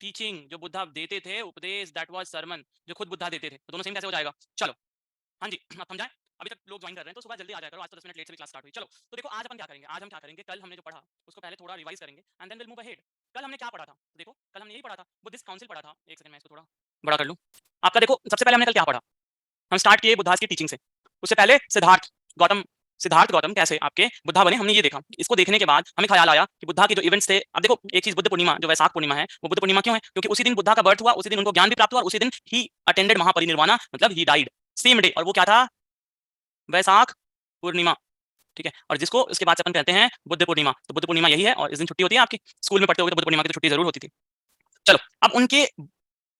Teaching जो बुद्धा देते थे, उपदेश दैट वाज सरमन जो खुद बुद्धा देते थे, तो दोनों सेम कैसे हो जाएगा? चलो, हाँ जी, अब समझाएं? अभी तक लोग ज्वाइन कर रहे हैं तो सुबह जल्दी आ जाया करो, आज तो 10 मिनट लेट से भी क्लास स्टार्ट हुई। चलो, तो देखो आज अपन क्या करेंगे, आज हम क्या करेंगे, कल हमने जो पढ़ा उसको पहले थोड़ा रिवाइज करेंगे and then will move ahead. कल हमने क्या पढ़ा था? तो देखो, कल हमने यही पढ़ा था, बुद्धिस्ट काउंसिल पढ़ा था। एक सेकंड मैं इसको थोड़ा बड़ा कर लूं। आपका देखो, सबसे पहले हमने कल क्या पढ़ा? हम स्टार्ट किए बुद्धास की टीचिंग से। उससे पहले सिद्धार्थ गौतम कैसे आपके बुद्धा बने, हमने ये देखा। इसको देखने के बाद हमें ख्याल आया कि बुद्धा के जो इवेंट्स थे, अब देखो एक चीज, बुद्ध पूर्णिमा जो वैशाख पूर्णिमा है, वो बुद्ध पूर्णिमा क्यों है? क्योंकि उसी दिन बुद्धा का बर्थ हुआ, उसी दिन उनको ज्ञान भी प्राप्त हुआ, और उसी दिन ही अटेंडेड महापरिनिर्वाणा, मतलब ही डाइड सेम डे। और वो क्या था? वैशाख पूर्णिमा। ठीक है, और जिसको उसके बाद से अपन कहते हैं बुद्ध पूर्णिमा। तो बुद्ध पूर्णिमा यही है, और इस दिन छुट्टी होती है। आपकी स्कूल में पढ़ते होगे तो बुद्ध पूर्णिमा की तो छुट्टी जरूर होती थी। चलो, अब उनके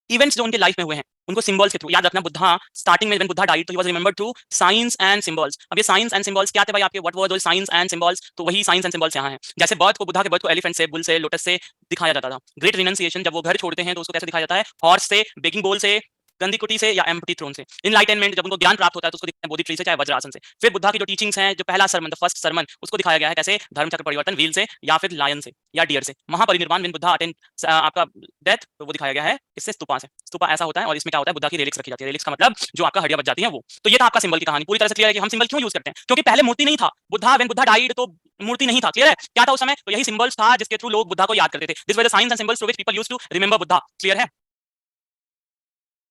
इवेंट्स जो उनके लाइफ में हुए हैं उनको सिंबल्स के थ्रू याद रखना। बुद्धा स्टार्टिंग में व्हेन बुद्धा डाइड तो he was remembered through science and symbols. अब ये साइंस एंड सिंबल्स क्या थे भाई आपके? What were those science and symbols? तो वही साइंस एंड सिंबल्स यहाँ हैं। जैसे बर्थ को, बुद्धा के बर्थ को एलिफेंट से, बुल से, लोटस से दिखाया जाता था। ग्रेट रिनंसिएशन जब वो घर छोड़ते हैं तो उसको कैसे दिखाया जाता है? हॉर्स से, बेकिंग बोल से, गंदी कुटी से, या एम्प्टी थ्रोन से। इनलाइटनमेंट जब उनको ज्ञान प्राप्त होता है तो उसको दिखते हैं बोधि ट्री से, चाहे वज्रासन से। फिर बुद्धा की जो टीचिंग्स हैं, जो पहला सरमन, द फर्स्ट सरमन, उसको दिखाया गया है कैसे? धर्म चक्र परिवर्तन व्हील से, या फिर लायन से, या डियर से। महापरिनिर्वाण व्हेन बुद्धा अटेंड आपका डेथ, तो वो दिखाया गया है इससे, स्तूपा से। स्तूपा ऐसा होता है, और इसमें क्या होता है? बुद्धा की रेलिक्स रखी जाती है। रेलिक्स का मतलब जो आपका हड्डियां बच जाती हैं वो। तो ये था आपका सिंबल की कहानी। पूरी तरह से क्लियर है कि हम सिंबल क्यों यूज करते हैं? क्योंकि पहले मूर्ति नहीं था। बुद्धा व्हेन बुद्धा डाइड तो मूर्ति नहीं था। क्लियर है? क्या था उस समय? तो यही सिंबल्स था जिसके थ्रू लोग बुद्धा को याद करते थे। This were the science and symbols through which people used to remember Buddha. Clear है?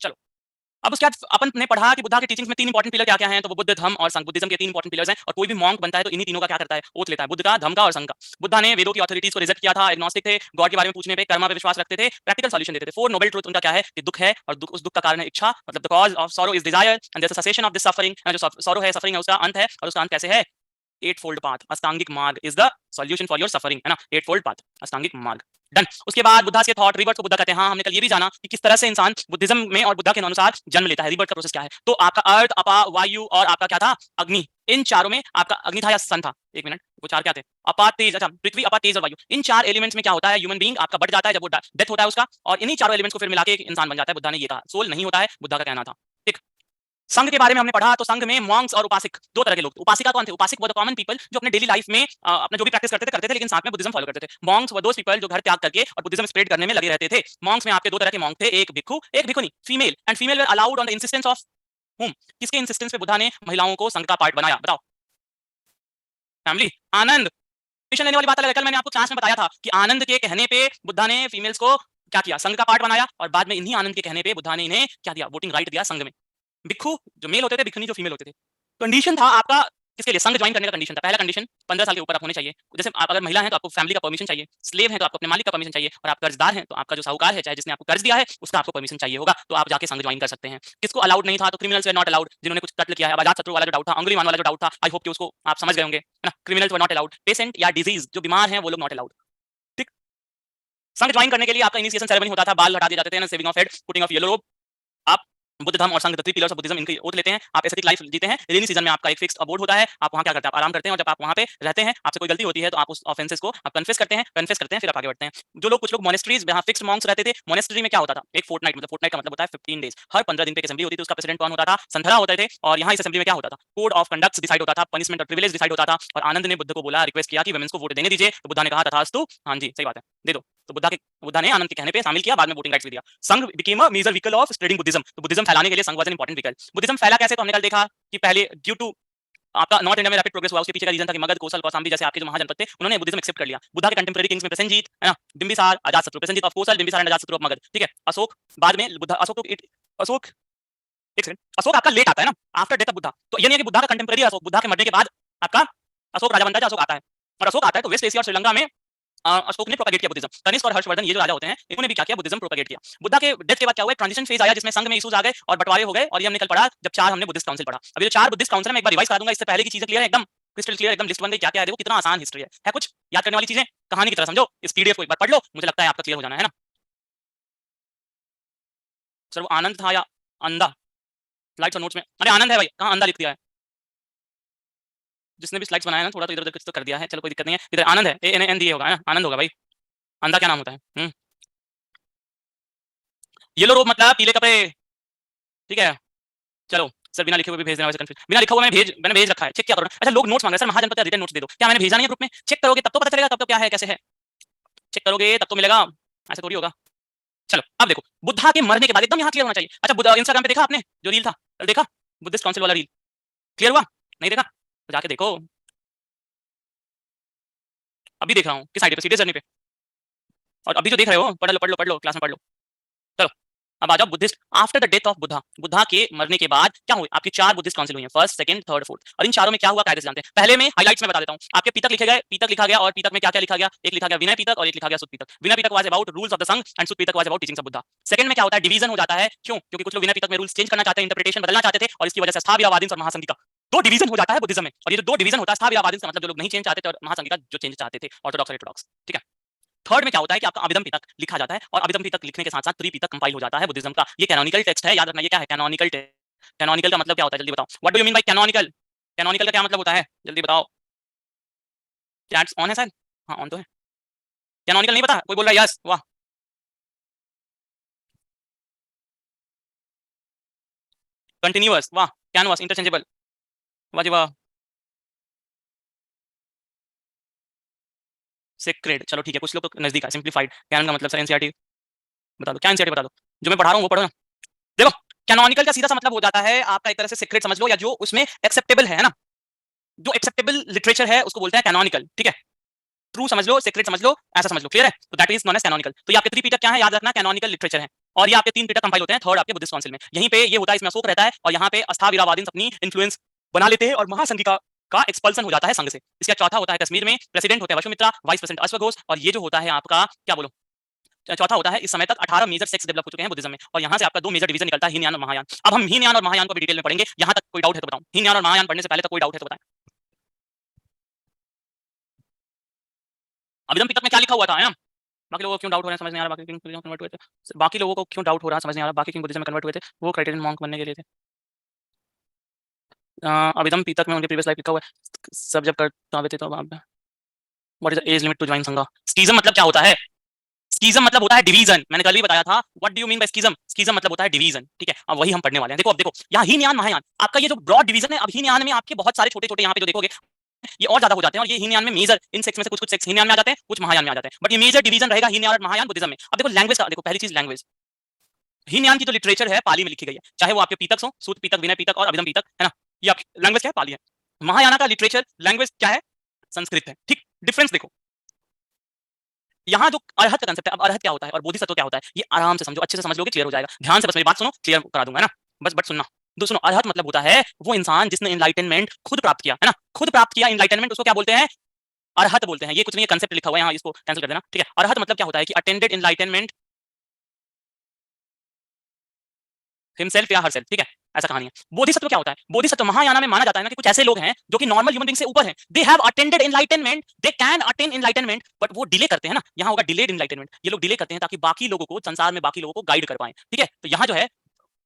चलो, अब उसके बाद अपन ने पढ़ा कि बुद्धा के टीचिंग्स में तीन इंपॉर्टेंट पिलर क्या क्या हैं। तो वो बुद्ध, धम्म और संघ, बुद्धिज्म के तीन इंपॉर्टेंट पिलर्स हैं। और कोई भी मॉन्क बनता है तो इन्हीं तीनों का क्या करता है? ओथ लेता है, बुद्ध का, धम्म का और संघ का। बुद्धा ने वेदों की ऑथोरिटीज को रिजेक्ट किया था, एग्नोस्टिक थे, गॉड के बारे में पूछने पे, कर्मा पे विश्वास रखते थे, प्रैक्टिकल सॉल्यूशन देते थे। फोर नोबल ट्रुथ उनका क्या है? कि दुख है, और दुख, उस दुख का कारण है इच्छा, मतलब the cause of sorrow is desire and there is a cessation of this suffering. जो सॉरो है, सफरिंग है, उसका अंत है, और उसका अंत कैसे है? एट फोल्ड पाथ, अष्टांगिक मार्ग is the solution for your suffering, है ना? एट फोल्ड पाथ, अष्टांगिक मार्ग। डन। उसके बाद बुद्धा के थॉट रिबर्थ को बुद्धा कहते हैं। हाँ, हमने कल ये भी जाना कि किस तरह से इंसान बुद्धिज्म में और बुद्धा के अनुसार जन्म लेता है। रिबर्थ का प्रोसेस क्या है? तो आपका अर्थ, अपा, वायु और आपका क्या था? अग्नि। इन चारों में आपका अग्नि था या सन था? एक मिनट, वो चार क्या थे? अपा, तेज, अच्छा, पृथ्वी, अपा, तेज और वायु। इन चार एलिमेंट्स में क्या होता है? ह्यूमन बीइंग आपका बढ़ जाता है जब वो डेथ होता है उसका, और इन्हीं चारों एलिमेंट्स को फिर मिला के एक इंसान बन जाता है। बुद्धा ने ये कहा, सोल नहीं होता है, बुद्धा का कहना था। ठीक। संघ के बारे में हमने पढ़ा, तो संघ में मॉन्क्स और उपासिक, दो तरह के लोग थे। उपासिका कौन थे? उपासिक वो द कॉमन पीपल जो अपने डेली लाइफ में अपना जो भी प्रैक्टिस करते थे, लेकिन साथ में बुद्धिज्म फॉलो करते थे। मॉन्क्स वो दोस पीपल जो घर त्याग करके और बुद्धिज्म स्प्रेड करने में लगे रहते थे। मॉन्क्स में आपके दो तरह के मॉन्क थे, एक भिक्षु, एक भिक्षुनी, female. And female were allowed on the insistence of whom? किसके इंसिस्टेंस पे बुद्धा ने महिलाओं को संघ का पार्ट बनाया? बताओ। फैमिली, आनंद। मिशन लेने वाली बात अलग है। कल मैंने आपको क्लास में बताया था कि आनंद के कहने पे बुद्धा ने फीमेल्स को क्या किया? संघ का पार्ट बनाया, और बाद में इन्हीं आनंद के कहने पे बुद्धा ने इन्हें क्या दिया? वोटिंग राइट दिया संघ में। भिक्षु जो मेल होते थे, भिक्षुनी जो फीमेल होते थे। कंडीशन था आपका किसके लिए? संघ ज्वाइन करने का कंडीशन था। पहला कंडीशन 15 साल के ऊपर आप होने चाहिए। जैसे आप अगर महिला हैं तो आपको फैमिली का परमिशन चाहिए, स्लेव हैं तो आपको अपने मालिक का परमिशन चाहिए, और आप कर्जदार हैं तो आपका जो साहूकार है, चाहे जिसने आपको कर्ज दिया है, उसका आपको परमिशन चाहिए होगा, तो आप जाके संघ ज्वाइन कर सकते हैं। किसको अलाउड नहीं था? तो क्रिमिनल्स वर नॉट अलाउड, जिन्होंने कुछ कत्ल किया है। अब अजात शत्रु वाला जो डाउट था, अंगुलीमान वाला जो डाउट था, आई होप कि उसको आप समझ गए होंगे, है ना? Criminals were not allowed. Patient या डिजीज जो बीमार हैं वो लोग नॉट अलाउड। ठीक। संघ ज्वाइन करने के लिए आपका इनिशिएशन सेरेमनी होता था, बाल हटा दिए जाते थे ना, saving of head, putting of yellow रोब। आप बुद्ध धर्म और संघ, थ्री पिलर्स ऑफ बुद्धिज्म, इनकी ओथ लेते हैं। आप एस्थेटिक लाइफ जीते हैं। रेनी सीजन में आपका एक फिक्स्ड अबोर्ड होता है, आप वहां क्या करते हैं? आप आराम करते हैं, और जब आप वहां पे रहते हैं, आपसे कोई गलती होती है तो आप उस ऑफेंसेस को आप कन्फेस करते हैं, फिर आप आगे बढ़ते हैं। जो लोग, कुछ लोग मोनेस्ट्रीज जहां फिक्स्ड मॉन्क्स रहते थे, मोनेस्ट्री में क्या होता था? एक फोर्टनाइट, मतलब फोर्टनाइट का मतलब होता है 15 डेज। हर 15 दिन पे एक असेंबली होती थी, उसका प्रेसिडेंट कौन होता था? संथरा होते थे। और यहाँ इस असेंबली में क्या होता था? कोड ऑफ कंडक्ट डिसाइड होता था, पनिशमेंट और प्रिविलेज डिसाइड होता था। और आनंद ने बुद्ध को बोला, रिक्वेस्ट किया कि वुमेन्स को वोट देने दीजिए, तो बुद्धा ने कहा तथास्तु, हाँ जी सही बात है, दे दो। तो बुद्धा ने आनंद के कहने पे शामिल किया, बाद में वोटिंग राइट्स भी दिया। Sangha became a major vehicle of spreading Buddhism. तो बुद्धिज्म फैलाने के लिए Sangha was an important vehicle. Buddhism फैला कैसे? तो हमने कल देखा कि पहले ड्यू टू आपका नॉर्थ इंडिया में रैपिड प्रोग्रेस हुआ, उसके पीछे का रीजन था कि मगध, कोसल, कौशाम्बी जैसे आपके जो महाजनपद थे, उन्होंने बुद्धिज्म एक्सेप्ट कर लिया। बुद्धा के कंटेम्परेरी किंग्स में प्रसेनजीत, है ना, Bimbisara, Ajatashatru. Prasenjit of Kosala, Bimbisara and Ajatashatru of Magadha. ठीक है। अशोक, बाद में बुद्धा, अशोक, एक सेकंड, अशोक आपका लेट आता है ना, आफ्टर डेथ ऑफ बुद्धा। तो ये नहीं है कि बुद्धा का कंटेम्परेरी अशोक, बुद्धा के मरने के बाद आपका अशोक राजा बनता है, अशोक आता है। और अशोक आता है तो वेस्ट एशिया और श्रीलंका में अशोक ने प्रोपेगेट किया बुद्धिज्म। तनिष्क और हर्षवर्धन ये जो राजा होते हैं, इन्होंने भी क्या किया? बुद्धिज्म प्रोपेगेट किया। बुद्धा के डेथ के बाद क्या हुआ? ट्रांजिशन फेज आया जिसमें संघ में इश्यूज आ गए और बंटवारे हो गए, और ये हमने कल पढ़ा जब चार हमने बुद्धिस्ट काउंसिल पढ़ा। अभी जो चार बुद्धिस्ट काउंसिल मैं एक बार रिवाइज करा दूंगा, इससे पहले की चीजें क्लियर है, एकदम क्रिस्टल क्लियर, एकदम लिस्ट बन गई क्या क्या है। देखो कितना आसान हिस्ट्री है कुछ याद करने वाली चीजें, कहानी की तरह समझो। इस पीडीएफ को एक बार पढ़ लो, मुझे लगता है आपका क्लियर हो जाना है ना। सर वो आनंद था या अंधा? स्लाइड्स और नोट्स में, अरे आनंद है भाई, कहाँ अंधा लिख दिया है? जिसने भी स्लाइड्स बनाया ना, थोड़ा तो इधर उधर कुछ तो कर दिया है, चलो कोई दिक्कत नहीं है। इधर आनंद है, ए एन एन दिए होगा, है ना, आनंद होगा भाई। अंधा क्या नाम होता है? येलो रोब मतलब पीले कपड़े। ठीक है। चलो सर, बिना लिखे हुए भी भेज देना, वैसे कंफ्यूज, बिना लिखा हुआ मैंने भेज रखा है, चेक क्या करो। अच्छा लोग नोट्स मांग रहे हैं, सर महाजनपद रिटर्न नोट्स दे दो। क्या मैंने भेजा नहीं है ग्रुप में? चेक करोगे तब तो पता चलेगा, तब तो क्या है कैसे है, चेक करोगे तब तो मिलेगा, ऐसा थोड़ी होगा। चलो अब देखो बुद्धा के मरने के बाद एकदम यहाँ क्लियर होना चाहिए। अच्छा बुद्धा इंस्टाग्राम पे देखा आपने जो रील था, देखा बुद्धिस्ट काउंसिल वाला रील, क्लियर हुआ? नहीं देखा तो जाके देखो। अभी देख रहा हूँ किस आईडी पे, सीरियस जर्नी पे। और अभी जो देख रहे हो पढ़ लो क्लास में पढ़ लो। चलो अब आ जाओ Buddhist after the death of Buddha. Buddha के मरने के बाद क्या हुए? आपकी 4 बुद्धिस्ट काउंसिल हुई हैं, फर्स्ट, सेकंड, थर्ड, फोर्थ। और इन चारों में क्या हुआ कायदे से जानते हैं। पहले में हाइलाइट्स में बता देता हूँ। आपके पीतक लिखे गए, पीतक लिखा गया, और पीतक में क्या-क्या लिखा गया? एक लिखा गया विनय पीतक और एक लिखा गया Sutta Pitaka. Vinaya Pitaka was about rules of the Sangha and Sutta Pitaka was about teachings of Buddha. Second में क्या होता है? डिवीजन हो जाता है। क्यों? क्योंकि कुछ लोग विनय पीतक में रूल्स चेंज करना चाहते हैं, इंटरप्रिटेशन बदलना चाहते थे, और इसकी वजह से स्थावरवादीन और महासंघी का दो डिवीजन हो जाता है बुद्धिज्म में। और ये जो दो डिवीजन होता है स्थावरवादीन का मतलब जो लोग नहीं चेंज चाहते थे, और महासंघी का जो चेंज चाहते थे, ऑर्थोडॉक्स और हेटेरोडॉक्स। ठीक है। थर्ड में क्या होता है कि आपका अभिधम पिटक लिखा जाता है, और अभिधम पिटक लिखने के साथ साथ त्रिपिटक कंपाइल हो जाता है बुद्धिज्म का। ये कैनोनिकल टेक्स्ट है, याद रखना। ये क्या है? Canonical text. कैनोनिकल का मतलब क्या होता है जल्दी बताओ। What do you mean bye canonical? Canonical का क्या मतलब होता है जल्दी बताओ। चैट्स ऑन है शायद? हाँ ऑन तो है। कैनोनिकल नहीं पता? कोई बोल रहा है यस? वाह। कंटिन्यूअस, वाह। कैनवास, इंटरचेंजेबल, वाह जी वाह। सेक्रेड, चलो ठीक है, कुछ लोग तो नजदीक है। सिंप्लीफाइड, कैनन का मतलब सर एनसीईआरटी बता दो। क्या एनसीईआरटी बता दो, जो मैं पढ़ा रहा हूँ वो पढ़ो ना। देखो कैनोनिकल का सीधा सा मतलब हो जाता है आपका एक तरह से सीक्रेट समझ लो, या जो उसमें एक्सेप्टेबल है ना, जो एक्सेप्टेबल लिटरेचर है उसको बोलते हैं कैनोनिकल। ठीक है, ट्रू समझ लो, सीक्रेट समझ लो, ऐसा समझ लो। क्लियर है? तो that is non as canonical. तो ये आपके त्रिपिटक क्या है याद रखना, कैनोनिकल लिटरेचर है। और ये आपके तीन पिटक कंपाइल होते हैं थर्ड आपके बुद्धिस्ट काउंसिल में। यहीं पे ये होता है, इसमें अशोक रहता है, और यहाँ पे अस्थाविरावादीन अपनी इन्फ्लुएंस बना लेते हैं, और महासंघिका का एक्सपल्सन हो जाता है संघ से। इसका चौथा होता है कश्मीर में, प्रेसिडेंट होते हैं वशुमित्रा, वाइस प्रेसिडेंट अश्वघोष, और ये जो होता है आपका क्या बोलो, चौथा होता है। इस समय तक 18 मेजर सेक्स डेवलप हो चुके हैं बुद्धिज्म में, और यहाँ से आपका दो मेजर डिवीजन निकलता है, हीनयान और महायान। अब हम हीनयान और महायान को भी डिटेल में पढ़ेंगे। यहाँ तक कोई डाउट है तो बताओ। हीनयान और महायान पढ़ने से पहले तक कोई डाउट है तो बताएं। अभिधम पिटक में क्या लिखा हुआ था है ना? बाकी लोगों को क्यों डाउट हो रहा है समझ नहीं आ रहा। बाकी किंग बुद्धिज्म कन्वर्ट हुए थे, बाकी लोगों को क्यों डाउट हो रहा है समझ नहीं आ रहा। बाकी किंग बुद्धिज्म में कन्वर्ट हुए थे, वो क्राइटेरियन मॉन्क बनने के लिए थे। अभिधम पिटक में उनके प्रीवियस लाइफ लिखा हुआ है, सब जब करते थे तो what is the age limit to join Sangha. Schism मतलब क्या होता है? स्कीजम मतलब होता है डिवीजन। मैंने कल भी बताया था what do you mean by schism. Schism मतलब होता है डिवीजन। ठीक है, अब वही हम पढ़ने वाले हैं। देखो अब देखो यहाँ हीनयान महायान आपका ये जो ब्रॉड डिवीजन है। अब हीनयान में आपके बहुत सारे छोटे छोटे यहाँ पे जो देखोगे ये और ज्यादा हो जाते हैं, और ये हीनयान में मेजर इन सेक्स में से कुछ कुछ सेक्स हीनयान में आ जाते हैं, कुछ महायान में आ जाते हैं, बट ये मेजर डिवीजन रहेगा हीनयान और महायान बुद्धिज्म में। अब देखो लैंग्वेज का देखो, पहली चीज लैंग्वेज। हीनयान की जो लिटरेचर है पाली में लिखी गई है, चाहे वो आपके पीतक हो, सूत पीतक, विनय पीतक और अभिधम पीतक, है ना। ये आपकी लैंग्वेज क्या है? पाली है। महायाना का लिटरेचर लैंग्वेज क्या है? संस्कृत है। ठीक, डिफरेंस देखो यहाँ जो अरहत का कंसेप्ट है। अब अरहत क्या होता है और बोधिसत्व क्या होता है, ये आराम से समझो, अच्छे से समझ लोगे, क्लियर हो जाएगा। ध्यान से बस मेरी बात सुनो, क्लियर करा दूंगा, है ना। बस सुनना। दो सुनो, अरहत मतलब होता है वो इंसान जिसने इनलाइटनमेंट खुद प्राप्त किया, है ना, खुद प्राप्त किया इनलाइटनमेंट, उसको क्या बोलते हैं? अरहत बोलते हैं। ये कुछ नहीं, ये कंसेप्ट लिखा हुआ है यहाँ, इसको कैंसिल कर देना। ठीक है, अरहत मतलब क्या होता है कि अटेंडेड इनलाइटनमेंट हिमसेल्फ या हरसेल्फ। ठीक है, ऐसा कहानी है। बोधिसत्व क्या होता है? बोधिसत्व महायाना में माना जाता है ना कि कुछ ऐसे लोग हैं जो कि नॉर्मल ह्यूमन बीइंग से ऊपर हैं। They have attended enlightenment, they can attain enlightenment, but वो डिले करते हैं ना। यहाँ होगा डिलेड एनलाइटनमेंट। ये लोग डिले करते हैं ताकि बाकी लोगों को, संसार में बाकी लोगों को गाइड कर पाए। ठीक है, तो यहाँ जो है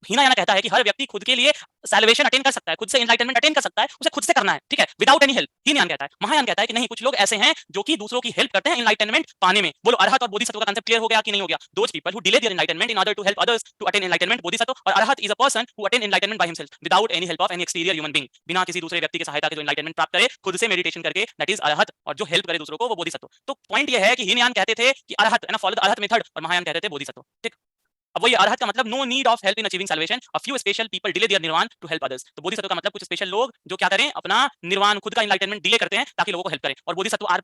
हीनायाना कहता है कि हर व्यक्ति खुद के लिए सैल्वेशन अटेन कर सकता है, खुद से एनलाइटनमेंट अटेन कर सकता है, उसे खुद से करना है। ठीक है, विदाउट एनी हेल्प। हीनयान कहता है। महायान कहता है कि नहीं, कुछ लोग ऐसे हैं जो कि दूसरों की हेल्प करते हैं एनलाइटनमेंट पाने में। बोलो अरहत और बोधिसत्व का कांसेप्ट क्लियर हो गया कि नहीं हो गया? Those people who delay their enlightenment in order to help others to attain enlightenment, Bodhisattva. और Arhat is a person who attain enlightenment by himself without any help of any exterior human being. बिना किसी दूसरे व्यक्ति की सहायता के जो एनलाइटनमेंट प्राप्त करे खुद से मेडिटेशन करके, दैट इज अरहत। और जो हेल्प करे दूसरों को वो बोधिसत्व। तो पॉइंट ये है कि हीनयान कहते थे कि अरहत, है ना, फॉलो द अरहत मेथड, और महायान कहते थे बोधिसत्व। ठीक, अब वही अरहत का मतलब no need of help in achieving salvation, a few special people delay their nirvana to help others. तो बोधिसत्व का मतलब कुछ स्पेशल लोग जो क्या करें, अपना निर्वाण, खुद का एनलाइटनमेंट डिले करते हैं ताकि लोगों को हेल्प करें। और Bodhisattva are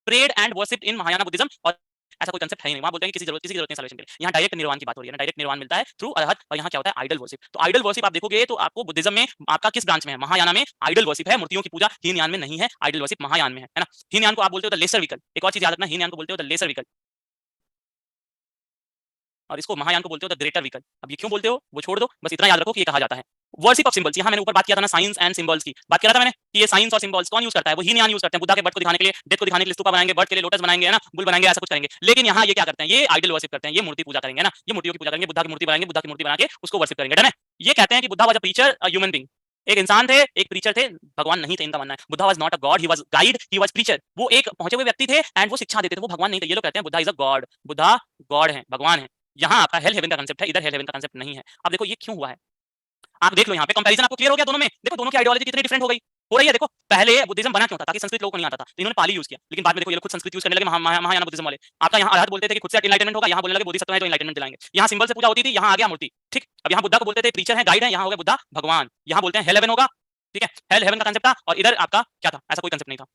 prayed and worshipped in Mahayana Buddhism. और ऐसा कोई कंसेप्ट है ही नहीं, वहां बोलते हैं किसी जरूरत नहीं सैल्वेशन के लिए। यहाँ डायरेक्ट निर्वाण की बात हो रही है ना, डायरेक्ट निर्वाण मिलता है थ्रू अरहत। और यहाँ क्या होता है? Idol worship. तो आइडल वर्शिप आप देखोगे तो आपको बुद्धिज्म में आपका किस ब्रांच में है? महायाना में आइडल वर्शिप है, मूर्तियों की पूजा। हीनयान में नहीं है, आइडल वर्शिप महायान में है ना। हीनयान को आप बोलते हो द लेसर व्हीकल। एक और चीज याद रखना, हीनयान को बोलते हो द लेसर व्हीकल, और इसको महायान को बोलते हो द ग्रेटर व्हीकल। अब ये क्यों बोलते हो वो छोड़ दो, बस इतना याद रखो कि ये कहा जाता है वर्शिप ऑफ सिंबल्स। यहाँ मैंने ऊपर बात किया था ना साइंस एंड सिंबल्स की, बात किया था मैंने कि ये साइंस और सिंबल्स कौन यूज करता है? वो हीनयान यूज करते हैं। बुद्धा के बर्थ को दिखाने के लिए, डेथ को दिखाने के लिए स्तूपा बनाएंगे, बर्थ के लिए लोटस बनाएंगे, है ना, बुल बनाएंगे, ऐसा कुछ करेंगे। लेकिन यहाँ ये क्या करते हैं? ये आइडल वर्शिप करते हैं, ये मूर्ति पूजा करेंगे ना, ये मूर्तियों की पूजा करेंगे, बुद्धा की मूर्ति बनाएंगे, बुद्धा की मूर्ति बना के उसको वर्शिप करेंगे। डन है? ये कहते हैं कि Buddha was a preacher, a human being. एक इंसान थे, एक प्रीचर थे, भगवान नहीं थे, इनका मानना है। Buddha was not a God, he was guide, he was preacher. वो एक पहुंचे हुए व्यक्ति थे एंड वो शिक्षा देते थे, वो भगवान नहीं थे। ये लोग कहते हैं Buddha is a God, Buddha God है, भगवान है। यहाँ आपका हेल हेवन का कांसेप्ट है, इधर हेल हेवन का कांसेप्ट नहीं है। अब देखो ये क्यों हुआ है, आप देख लो यहाँ पे कंपैरिजन आपको क्लियर हो गया दोनों में। देखो दोनों की आइडियोलॉजी कितनी डिफरेंट हो गई। हो रही है। देखो पहले बुद्धिज्म बना क्यों था, ताकि संस्कृत लोगों को नहीं आता था, तो इन्होंने पाली यूज किया, लेकिन बाद में देखो ये लोग खुद संस्कृत यूज करने लगे, महायाना बुद्धिज्म वाले। आपका यहाँ अरहत बोलते थे कि खुद से एनलाइटमेंट होगा, यहाँ बोलने लगे बोधिसत्व है जो एनलाइटमेंट दिलाएंगे। यहाँ सिंबल से पूजा होती थी, यहाँ आ गया मूर्ति। ठीक, अब यहाँ बुद्धा को बोलते थे प्रीचर है, गाइड है, यहाँ हो गया बुद्धा भगवान। यहाँ बोलते हैं हेल हेवन होगा, ठीक है, हेल हेवन का कंसेप्ट था, और इधर आपका क्या था, ऐसा कोई कंसेप्ट नहीं था।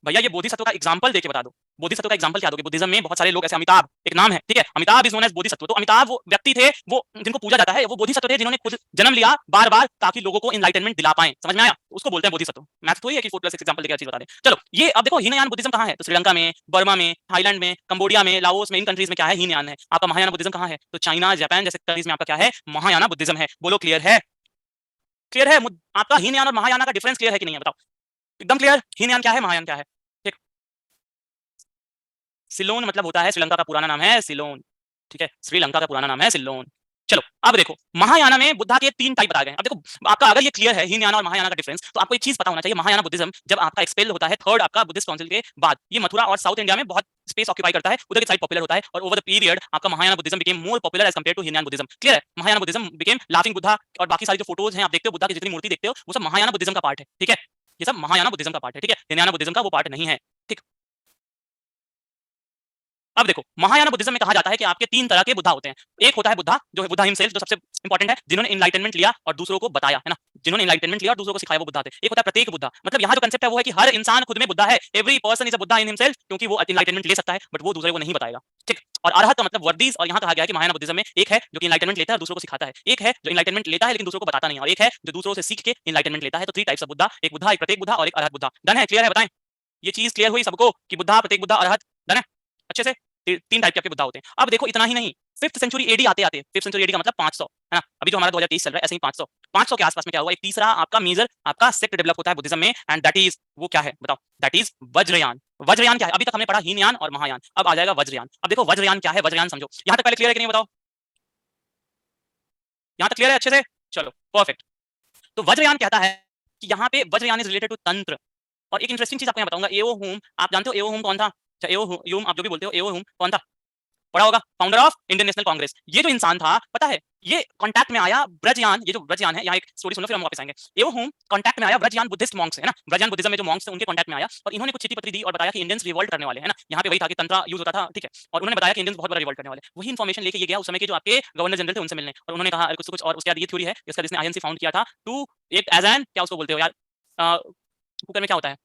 भैया ये बोधिसत्व का एग्जांपल देके बता दो, बोधिसत्व का एग्जांपल क्या दोगे? बुद्धिज्म में बहुत सारे लोग ऐसे, अमिताभ एक नाम है, ठीक है, Amitabha is known as Bodhisattva. तो अमिताभ वो व्यक्ति थे, वो जिनको पूजा जाता है, वो बोधिसत्व थे जिन्होंने खुद जन्म लिया बार बार ताकि लोगों को एनलाइटमेंट दिला पाए। समझ में आया? उसको बोलते हैं बोधिसत्व। मैथ तो ही है कि 4+6 एग्जांपल देके चीज बता दें। चलो ये अब देखो हीनयान बुद्धिज्म कहाँ है, तो श्रीलंका में, बर्मा में, थाईलैंड में, कंबोडिया में, लाओस में, इन कंट्रीज में क्या है, हीनयान है। आपका महायाना बुद्धिज्म कहाँ है, तो चाइना, जापान जैसे कंट्रीज में आपका क्या है, महायाना बुद्धिज्म है। बोलो क्लियर है? क्लियर है? आपका हीनयान और महायाना का डिफरेंस क्लियर है कि नहीं है, बताओ एकदम क्लियर? हीनयान क्या है, महायान क्या है? ठीक, सिलोन मतलब होता है, श्रीलंका का पुराना नाम है सिलोन, ठीक है, श्रीलंका का पुराना नाम है सिलोन। चलो अब देखो महायाना में बुद्धा के 3 टाइप बताए गए। अब देखो आपका अगर ये क्लियर है हीनयाना और महायाना का डिफरेंस, तो आपको एक चीज पता होना चाहिए, महायाना बुद्धिज्म जब आपका एक्सपेल होता है थर्ड आपका बुद्धिस्ट काउंसिल के बाद, ये मथुरा और साउथ इंडिया में बहुत स्पेस ऑक्यूपाई करता है, उधर की साइड पॉपुलर होता है, और ओवर द पीरियड आपका Mahayana Buddhism became more popular as compared to Hinayana Buddhism. Clear है? Mahayana Buddhism became laughing Buddha, और बाकी सारी जो फोटोज हैं आप देखते हो, बुद्धा की जितनी मूर्ति देखते हो, वो सब महायाना बुद्धिज्म का पार्ट है, ठीक है, ये सब महायाना बुद्धिज्म का पार्ट है, ठीक है, हीनयाना बुद्धिज्म का वो पार्ट नहीं है। ठीक, अब देखो महायाना बुद्धिज्म में कहा जाता है कि आपके 3 तरह के बुद्धा होते हैं। एक होता है बुद्धा जो है बुद्धा हिमसेल्फ, जो सबसे इंपॉर्टेंट है, जिन्होंने एनलाइटमेंट लिया और दूसरों को बताया, है ना, जिन्होंने एनलाइटमेंट लिया और दूसरों को सिखाया, वो बुद्धा थे। एक होता है प्रत्येक बुद्धा, मतलब यहाँ जो कंसेप्ट है वो है कि हर इंसान खुद में बुद्धा है, every person is a Buddha in himself, क्योंकि वो एनलाइटमेंट ले सकता है बट वो दूसरे को नहीं बताएगा। ठीक, और अरहत का मतलब वर्दीज, और यहाँ कहा गया है कि महायाना बुद्धिज्म में एक है जो कि एनलाइटमेंट लेता है और दूसरों को सिखाता है, एक है जो एनलाइटमेंट लेता है लेकिन दूसरों को बताता नहीं, और एक है जो दूसरों से सीख के एनलाइटमेंट लेता है। तो 3 टाइप्स ऑफ बुद्धा, एक बुद्धा, एक प्रत्येक बुद्धा और एक अरहत बुद्धा। डन है? क्लियर है? बताएं, ये चीज क्लियर हुई सबको कि बुद्धा, प्रत्येक बुद्धा, अरहत? डन है अच्छे से? 3 टाइप के बुद्धा होते हैं। अब देखो इतना ही नहीं, 5th सेंचुरी एडी आते आते, 5th सेंचुरी एडी का मतलब 500, है ना, अभी जो हमारा 2023 चल रहा है ऐसे ही 500 के आसपास में क्या हुआ, एक तीसरा आपका मेजर आपका सेक्ट डेवलप होता है बुद्धिज्म में, एंड दैट इज, वो क्या है बताओ, दैट इज वज्रयान। वज्रयान क्या है? अभी तक हमने पढ़ा हीनयान और महायान, अब आ जाएगा वज्रयान। अब देखो वज्रयान क्या है, वज्रयान समझो। यहाँ तक पहले क्लियर है कि नहीं बताओ? यहाँ तक क्लियर है अच्छे से? चलो परफेक्ट। तो वज्रयान कहता है कि यहाँ पे वज्रयान इज रिलेटेड टू तंत्र। और एक इंटरेस्टिंग चीज आपको यहाँ बताऊंगा, एओ हुम, आप जानते हो एओ हुम कौन था? अच्छा एओ हुम आप जो भी बोलते हो, एओ हुम कौन था? पढ़ा होगा, founder of Indian national Congress. ये जो इंसान था पता है, ये कांटेक्ट में आया ब्रजयान, ये जो ब्रजयान है, यहाँ एक स्टोरी सुनो फिर हम वापस आएंगे। एवो हूं कांटेक्ट में आया ब्रजयान बुद्धिस्ट मॉन्क्स, है ना, ब्रजयान बुद्धिज्म में जो मॉन्क्स थे उनके कांटेक्ट में आया, और इन्होंने कुछ चिट्ठी पत्री दी और बताया कि इंडियंस रिवोल्ट करने वाले हैं ना, यहाँ पे वही था कि तंत्र यूज होता था, ठीक है, और उन्होंने बताया कि इंडियंस बहुत बड़ा रिवोल्ट करने वाले। वही इन्फॉर्मेशन लेके ये गया उस समय के जो आपके गवर्नर जनरल थे उनसे मिलने, और उन्होंने कहा कुछ कुछ, और उसके बाद ये थ्योरी है इसका जिसने आईएनसी फाउंड किया था, टू एक एज एन क्या उसको बोलते हो यार, कुकर में क्या होता है,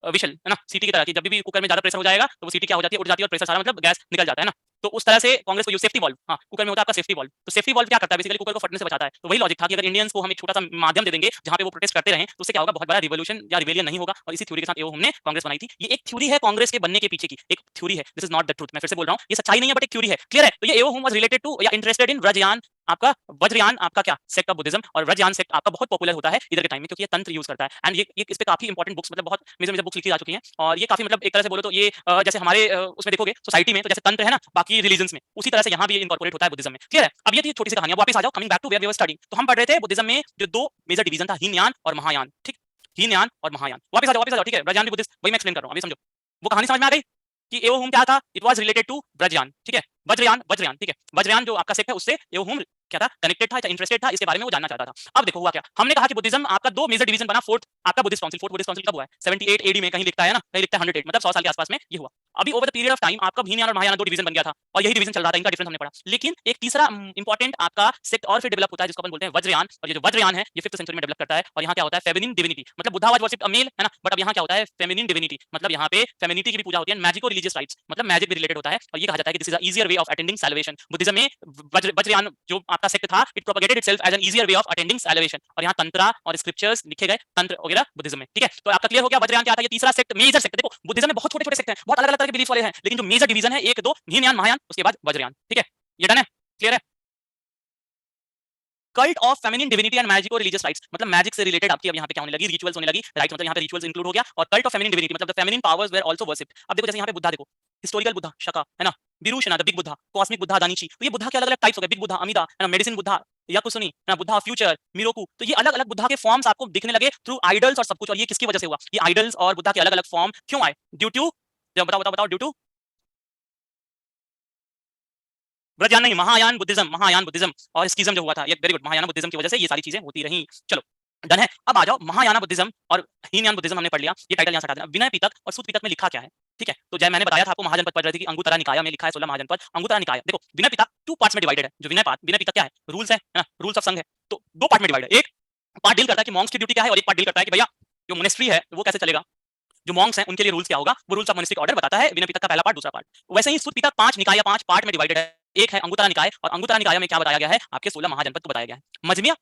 विशल, है ना, सीटी की तरह की, जब भी कुकर में ज्यादा प्रेशर हो जाएगा तो वो सीटी क्या हो जाती है, उड़ जाती है, और प्रेशर सारा मतलब गैस निकल जाता है ना। तो उस तरह से कांग्रेस को यूज सेफ्टी वॉल्व, हाँ कुकर में होता है आपका सेफ्टी वॉल्व। तो सेफ्टी वॉल्व क्या करता है, बेसिकली कुकर को फटने से बचाता है। तो वही लॉजिक था कि अगर इंडियंस को हम एक छोटा सा माध्यम दे देंगे जहां पे वो प्रोटेस्ट करते रहें, तो उससे क्या होगा, बहुत बड़ा रिवोल्यूशन या रिवेलियन नहीं होगा। और इसी थ्योरी के साथ ये हमने कांग्रेस बनाई थी। ये एक थ्योरी है कांग्रेस के बनने के पीछे की, एक थ्योरी है, this is not the truth. मैं फिर से बोल रहा हूँ, ये सच्चाई नहीं है बट एक थ्योरी है। क्लियर है? तो ये एओ हुम वाज रिलेटेड टू या इंटरेस्टेड इन व्रजयान, आपका वज्रयान आपका क्या सेक्ट ऑफ बुद्धिज्म, और व्रजयान सेक्ट आपका बहुत पॉपुलर होता है इधर के टाइम में, क्योंकि ये तंत्र यूज करता है। एंड ये इस पे काफी इंपॉर्टेंट बुक्स, मतलब बहुत मेजर मेजर बुक्स लिखी जा चुकी हैं, और ये काफी मतलब एक तरह से बोलो तो ये जैसे हमारे उसमें देखोगे सोसाइटी में, तो जैसे तंत्र है ना बाकी रिलीजन्स में, उसी तरह से यहाँ भी इनकॉर्पोरेट होता है बुद्धिज्म में। क्लियर है? अब ये थी छोटी सी कहानी। वापस आ जाओ, coming back to where we were studying. तो हम पढ़ रहे थे बुद्धिज्म में जो 2 मेजर डिवीजन था, हीनयान और महायान। ठीक, हीनयान और महायान। वापस आ जाओ, वापस आ जाओ, ठीक है, व्रजयान भी बुद्धिस्ट, वही मैं एक्सप्लेन कर रहा हूँ, अभी समझो। वो कहानी समझ में आ गई कि एओ हुम क्या था, इट वाज रिलेटेड टू व्रजयान, ठीक है, वज्रयान, वज्रयान, ठीक है, वज्रयान जो आपका सेक्ट है उससे एओ हुम क्या था, कनेक्टेड था, इंटरेस्टेड था, इसके बारे में वो जानना चाहता था। अब देखो हुआ क्या, हमने कहा कि बुद्धिज्म आपका 2 मेजर डिवीजन बना, फोर्थ आपका Buddhist council. Fourth Buddhist council कब हुआ है? 78 एडी में, कहीं लिखता है ना, कहीं लिखता है 108, मतलब 100 साल के आसपास में ये हुआ। अभी over the period of time आपका हीनयान और महायान 2 डिवीजन बन गया था, और यही डिवीजन चल रहा था, इनका डिफरेंस हमने पढ़ा। लेकिन एक तीसरा इंपॉर्टेंट आपका सेक्ट और फिर डेवलप होता है, जिसको अपन बोलते हैं वज्रयान, और ये जो वज्रयान है ये 5th सेंचुरी में डेवलप करता है। और यहाँ क्या होता है, फेमिनिन डिविनिटी, मतलब Buddha was worshipped a male, है ना, बट अब यहाँ क्या होता है, फेमिनिन डिविनिटी, मतलब यहाँ पे फेमिनिटी की भी पूजा होती है, मैजिको रिलीजियस राइट्स, मतलब मैजिक भी रिलेटेड होता है। और ये कहा जाता है कि this is a easier way of attending salvation. Buddhism में वज्रयान जो आपका सेक्ट था, it propagated itself as an easier way of attending salvation, और यहाँ तंत्रा और स्क्रिप्चर्स लिखे गए, तंत्र वगैरह बुद्धिज्म में। ठीक है, तो आपका क्लियर हो गया वज्रयान क्या था। ये तीसरा सेक्ट, मेजर सेक्ट, देखो बुद्धिज्म में बहुत छोटे छोटे सेक्ट हैं, बहुत अलग अलग तरह के बिलीफ वाले हैं, लेकिन जो मेजर डिवीजन है 1 2 हीनयान महायान, उसके बाद वज्रयान। ठीक है, ये डन है? क्लियर है? Cult of feminine divinity and magico religious rites, मतलब मैजिक से रिलेटेड आपकी अब यहाँ पे क्या होने लगी, रिचुअल्स होने लगी, राइट्स मतलब यहाँ पे रिचुअल्स इंक्लूड हो गया। और कल्ट ऑफ फेमिनिन डिविनिटी मतलब the feminine powers where also worshipped. अब देखो जैसे यहाँ पे बुद्धा, देखो हिस्टोरिकल बुद्धा शका, है ना, Vairochana the big Buddha, cosmic Buddha दानिशी, तो ये बुद्धा के अलग अलग टाइप्स हो गए, बिग बुद्धा अमिता, है ना, मेडिसिन बुद्धा या कुसुनी, है ना, बुद्धा फ्यूचर, मिरोकू, तो ये अलग अलग बुद्धा के फॉर्म्स आपको दिखने लगे थ्रू आइडल्स और सब कुछ। और ये किसकी वजह से हुआ, ये आइडल्स और बुद्धा के अलग अलग फॉर्म क्यों आए, ड्यू टू, बताओ बताओ बताओ, ड्यू टू ब्रजयान नहीं, महायान बुद्धिज्म, महायान बुद्धिज्म और स्किज्म जो हुआ था, ये वेरी गुड, महायान बुद्धिज्म की वजह से ये सारी चीजें होती रही। चलो डन है। अब आ जाओ महायाना बुद्धिज्म और हीनयान बुद्धिज्म हमने पढ़ लिया, ये टाइटल यहाँ से हटा देना। विनय पिटक और सूत पिटक में लिखा क्या है? ठीक है, तो जब मैंने बताया था आपको महाजनपद पढ़ रहे थे कि अंगुत्तरा निकाय में लिखा है 16 महाजनपद। अंगुत्तरा निकाय देखो विनय पिटक 2 पार्ट्स में डिवाइडेड है। जो विनय पिटक क्या है? रूल्स है ना, रूल्स ऑफ संघ है। तो 2 पार्ट में डिवाइड है। एक पार्ट डील करता है कि मॉन्क्स की ड्यूटी क्या है और एक पार्ट डील करता है कि भैया जो मोनेस्ट्री है वो कैसे चलेगा, जो मॉन्क्स हैं उनके लिए रूल्स क्या होगा, वो रूल्स ऑफ मोनेस्टिक ऑर्डर बताता है विनय पिटक का पहला पार्ट, दूसरा पार्ट। वैसे ही सूत पिटक 5 निकाय या 5 पार्ट में डिवाइडेड है। एक है अंगुत्तरा निकाय और अंगुत्तरा निकाय में क्या बताया गया है? आपके 16 महाजनपद को बताया गया है।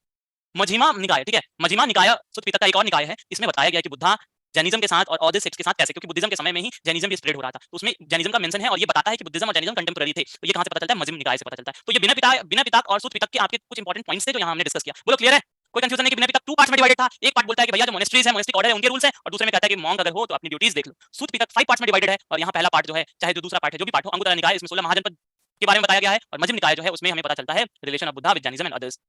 मझिमा निकाय, ठीक है, मझिमा निकाय सूत पिटक का एक और निकाय है। इसमें बताया गया है कि बुद्धा जैनिज्म के साथ और अदर सेक्ट्स के साथ कैसे, क्योंकि बुद्धिज्म के समय में ही जैनिज्म भी स्प्रेड हो रहा था, तो उसमें जैनिज्म का मेंशन है और ये बताता है कि बुद्धिज्म और जैनिज्म कंटेम्पररी थे। तो ये कहां से पता चलता है? मजिम निकाय से पता चलता है। तो ये बिना पिताक और सूत पिटक के आपके कुछ इंपॉर्टेंट पॉइंट्स थे जो यहां हमने डिस्कस किया। बोलो क्लियर है? कोई कंफ्यूजन नहीं कि बिना पिटक 2 पार्ट्स में डिवाइडेड था। एक पार्ट बोलता है कि भैया जो मोनेस्ट्रीज है, मोनेस्टिक ऑर्डर है, उनके रूल्स हैं, और दूसरे में कहता है कि मॉन्क अगर हो तो अपनी ड्यूटीज देख लो। सूत पिटक 5 पार्ट्स में डिवाइडेड है और यहां पहला पार्ट जो है, चाहे जो दूसरा पार्ट है, जो भी पार्ट हो, अंगुत्तरा निकाय, इसमें 16 महाजनपद के बारे में बताया गया है, और मजिम निकाय जो है उसमें हमें पता चलता है relation of Buddha with Jainism and others.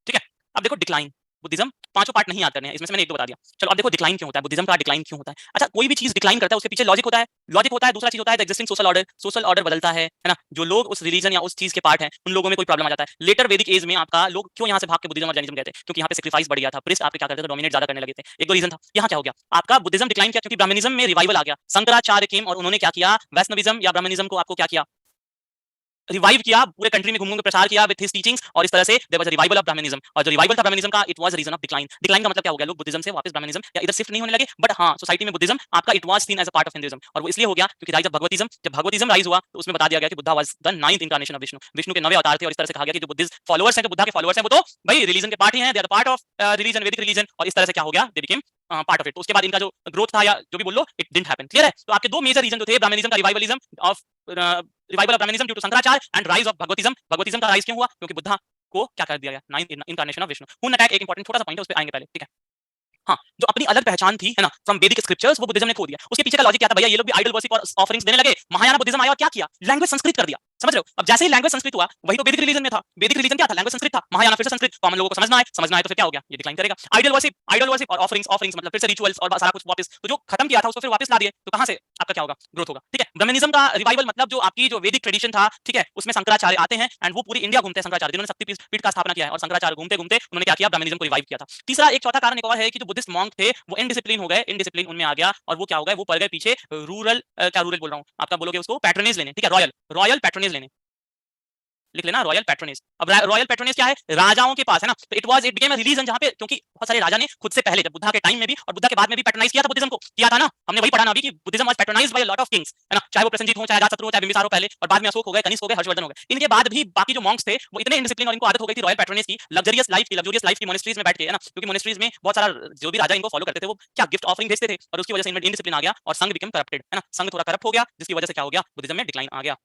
ठीक है, अब देखो डिक्लाइन बुद्धिज्म, पांचों पार्ट नहीं याद करने हैं, इसमें से मैंने एक दो बता दिया। चलो अब देखो डिक्लाइन क्यों होता है, बुद्धिज्म का डिक्लाइन क्यों होता है। अच्छा, कोई भी चीज डिक्लाइन करता है उसके पीछे लॉजिक होता है, दूसरा चीज होता है एग्जिस्टिंग सोशल ऑर्डर बदलता है ना। जो लोग उस रिलीजन या उस चीज के पार्ट हैं उन लोगों में कोई प्रॉब्लम आ जाता है। लेटर वैदिक एज में आपका लोग क्यों यहाँ से भाग के बुद्धिज्म और जैनिज्म कहते हैं? क्योंकि यहाँ पे सेक्रीफाइस बढ़ गया था, प्रीस्ट आपके क्या करते थे, डोमिनेट ज्यादा करने लगे थे। एक दो रीजन था। यहाँ क्या हो गया, आपका बुद्धिज्म डिक्लाइन किया क्योंकि ब्राह्मणिज्म में रिवाइवल आ गया। शंकराचार्य केम और उन्होंने क्या किया, वैष्णविज्म या ब्राह्मणिज्म को आपको क्या किया, रिवाइव किया, पूरे कंट्री में घूम घूम के प्रचार किया विद हिज टीचिंग्स, और इस तरह से there was a revival of Brahmanism. और जो रिवाइवल था ब्राह्मणिज्म का, it was reason of decline. Decline का मतलब क्या हो गया, लोग बुद्धिज्म से वापस ब्राह्मणिज्म या इधर शिफ्ट नहीं होने लगे, बट हां सोसाइटी में बुद्धिज्म आपका it was seen as a part of Hinduism. और वो इसलिए हो गया क्योंकि राइज ऑफ भगवतिज्म, जब भगवतिज्म राइज हुआ तो उसमें बता दिया गया कि Buddha was the 9th incarnation of Vishnu, Vishnu के 9वें अवतार थे। और इस तरह से कहा गया कि जो बुद्धिस्ट फॉलोअर्स हैं, जो बुद्धा के फॉलोअर्स हैं, वो तो भाई रिलीजन के पार्ट ही हैं, they are part of religion, Vedic religion. और इस तरह से क्या हो गया, they became part of it. तो उसके बाद इनका जो ग्रोथ था या जो भी बोल लो, इट डिडंट हैपन। क्लियर है? तो आपके दो मेजर रीजन जो थे, ब्राह्मणिज्म का revivalism of revival of Brahmanism due to Shankaracharya, and rise of Bhagavatism. Bhagavatism का राइज क्यों हुआ, क्योंकि बुद्धा को क्या कर दिया गया, 9th इंकारनेशन ऑफ विष्णु। हुन अटैक एक इंपॉर्टेंट छोटा सा पॉइंट है, उस पे आएंगे पहले, ठीक है। हाँ, जो अपनी अलग पहचान थी है ना फ्रॉम वैदिक स्क्रिप्चर्स, वो बुद्धिज्म ने खो दिया। उसके पीछे का लॉजिक क्या था, भैया ये लोग भी आइडल वर्शिप और ऑफरिंग्स देने लगे। महायाना बुद्धिज्म आया और क्या किया, लैंग्वेज संस्कृत कर दिया। समझ रहे हो? अब जैसे ही लैंग्वेज संस्कृत हुआ, वही तो वैदिक रिलीजन में था। वैदिक रिलीजन क्या था, लैंग्वेज संस्कृत था। महायाना फिर से संस्कृत, कॉमन लोगों को समझना है तो फिर क्या हो गया, ये डिक्लाइन करेगा। आइडल वर्शिप और ऑफरिंग्स मतलब फिर से रिचुअल्स और सारा कुछ वापस, तो जो खत्म किया था उसको फिर वापस ला दिए, तो कहां से आपका क्या होगा, ग्रोथ होगा। ठीक है, ब्राह्मणिज्म का रिवाइवल मतलब जो आपकी जो वैदिक ट्रेडिशन था, ठीक है, उसमें शंकराचार्य आते हैं एंड वो पूरी इंडिया घूमते हैं। शंकराचार्य जिन्होंने शक्ति पीठ का स्थापना किया है, और शंकराचार्य घूमते घूमते उन्होंने क्या किया, ब्राह्मणिज्म को रिवाइव किया था। तीसरा एक चौथा कारण एक और है कि जो बुद्धिस्ट मॉन्क थे वो इनडिसिप्लिन हो गए, इनडिसिप्लिन उनमें आ गया, और वो क्या हो गए, वो पड़ गए पीछे रूरल, क्या रूरल बोल रहा हूँ, आपका बोलोगे उसको पैट्रोनेज लेने। ठीक है, रॉयल पैट्रोनेज लेने, लिख लेना रॉयल पैट्रोनेज। अब रॉयल पैट्रोनेज क्या है, राजाओं के पास है ना। तो इट बिकेम अ रिलीजन जहां पे, क्योंकि बहुत सारे राजा ने खुद से पहले, जब बुद्धा के टाइम में भी और बुद्धा के बाद में भी पैट्रोनाइज किया था बुद्धिज्म को, किया था ना। हमने वही पढ़ा ना अभी कि Buddhism was patronized by a lot of kings, है ना, चाहे वो प्रसेनजीत हो, चाहे अजातशत्रु हो, चाहे बिंबिसार हो पहले, और बाद में अशोक हो गए, कनिष्क हो गए, हर्षवर्धन हो गए। इनके बाद भी बाकी जो मॉन्क्स थे वो इतने इनडिसिप्लिन, और इनको आदत हो गई थी रॉयल पैट्रोनेज की, लग्जरियस लाइफ की मोनेस्ट्रीज में बैठ के, है ना, क्योंकि मोनेस्ट्रीज में बहुत सारा जो भी राजा इनको फॉलो करते थे वो क्या गिफ्ट ऑफरिंग भेजते थे, और उसकी वजह से इनमें इनडिसिप्लिन आ गया और संघ बिकम करप्टेड, है ना, संघ थोड़ा करप्ट हो गया, जिसकी वजह से क्या हो गया, बुद्धिज्म में डिक्लाइन आ गया।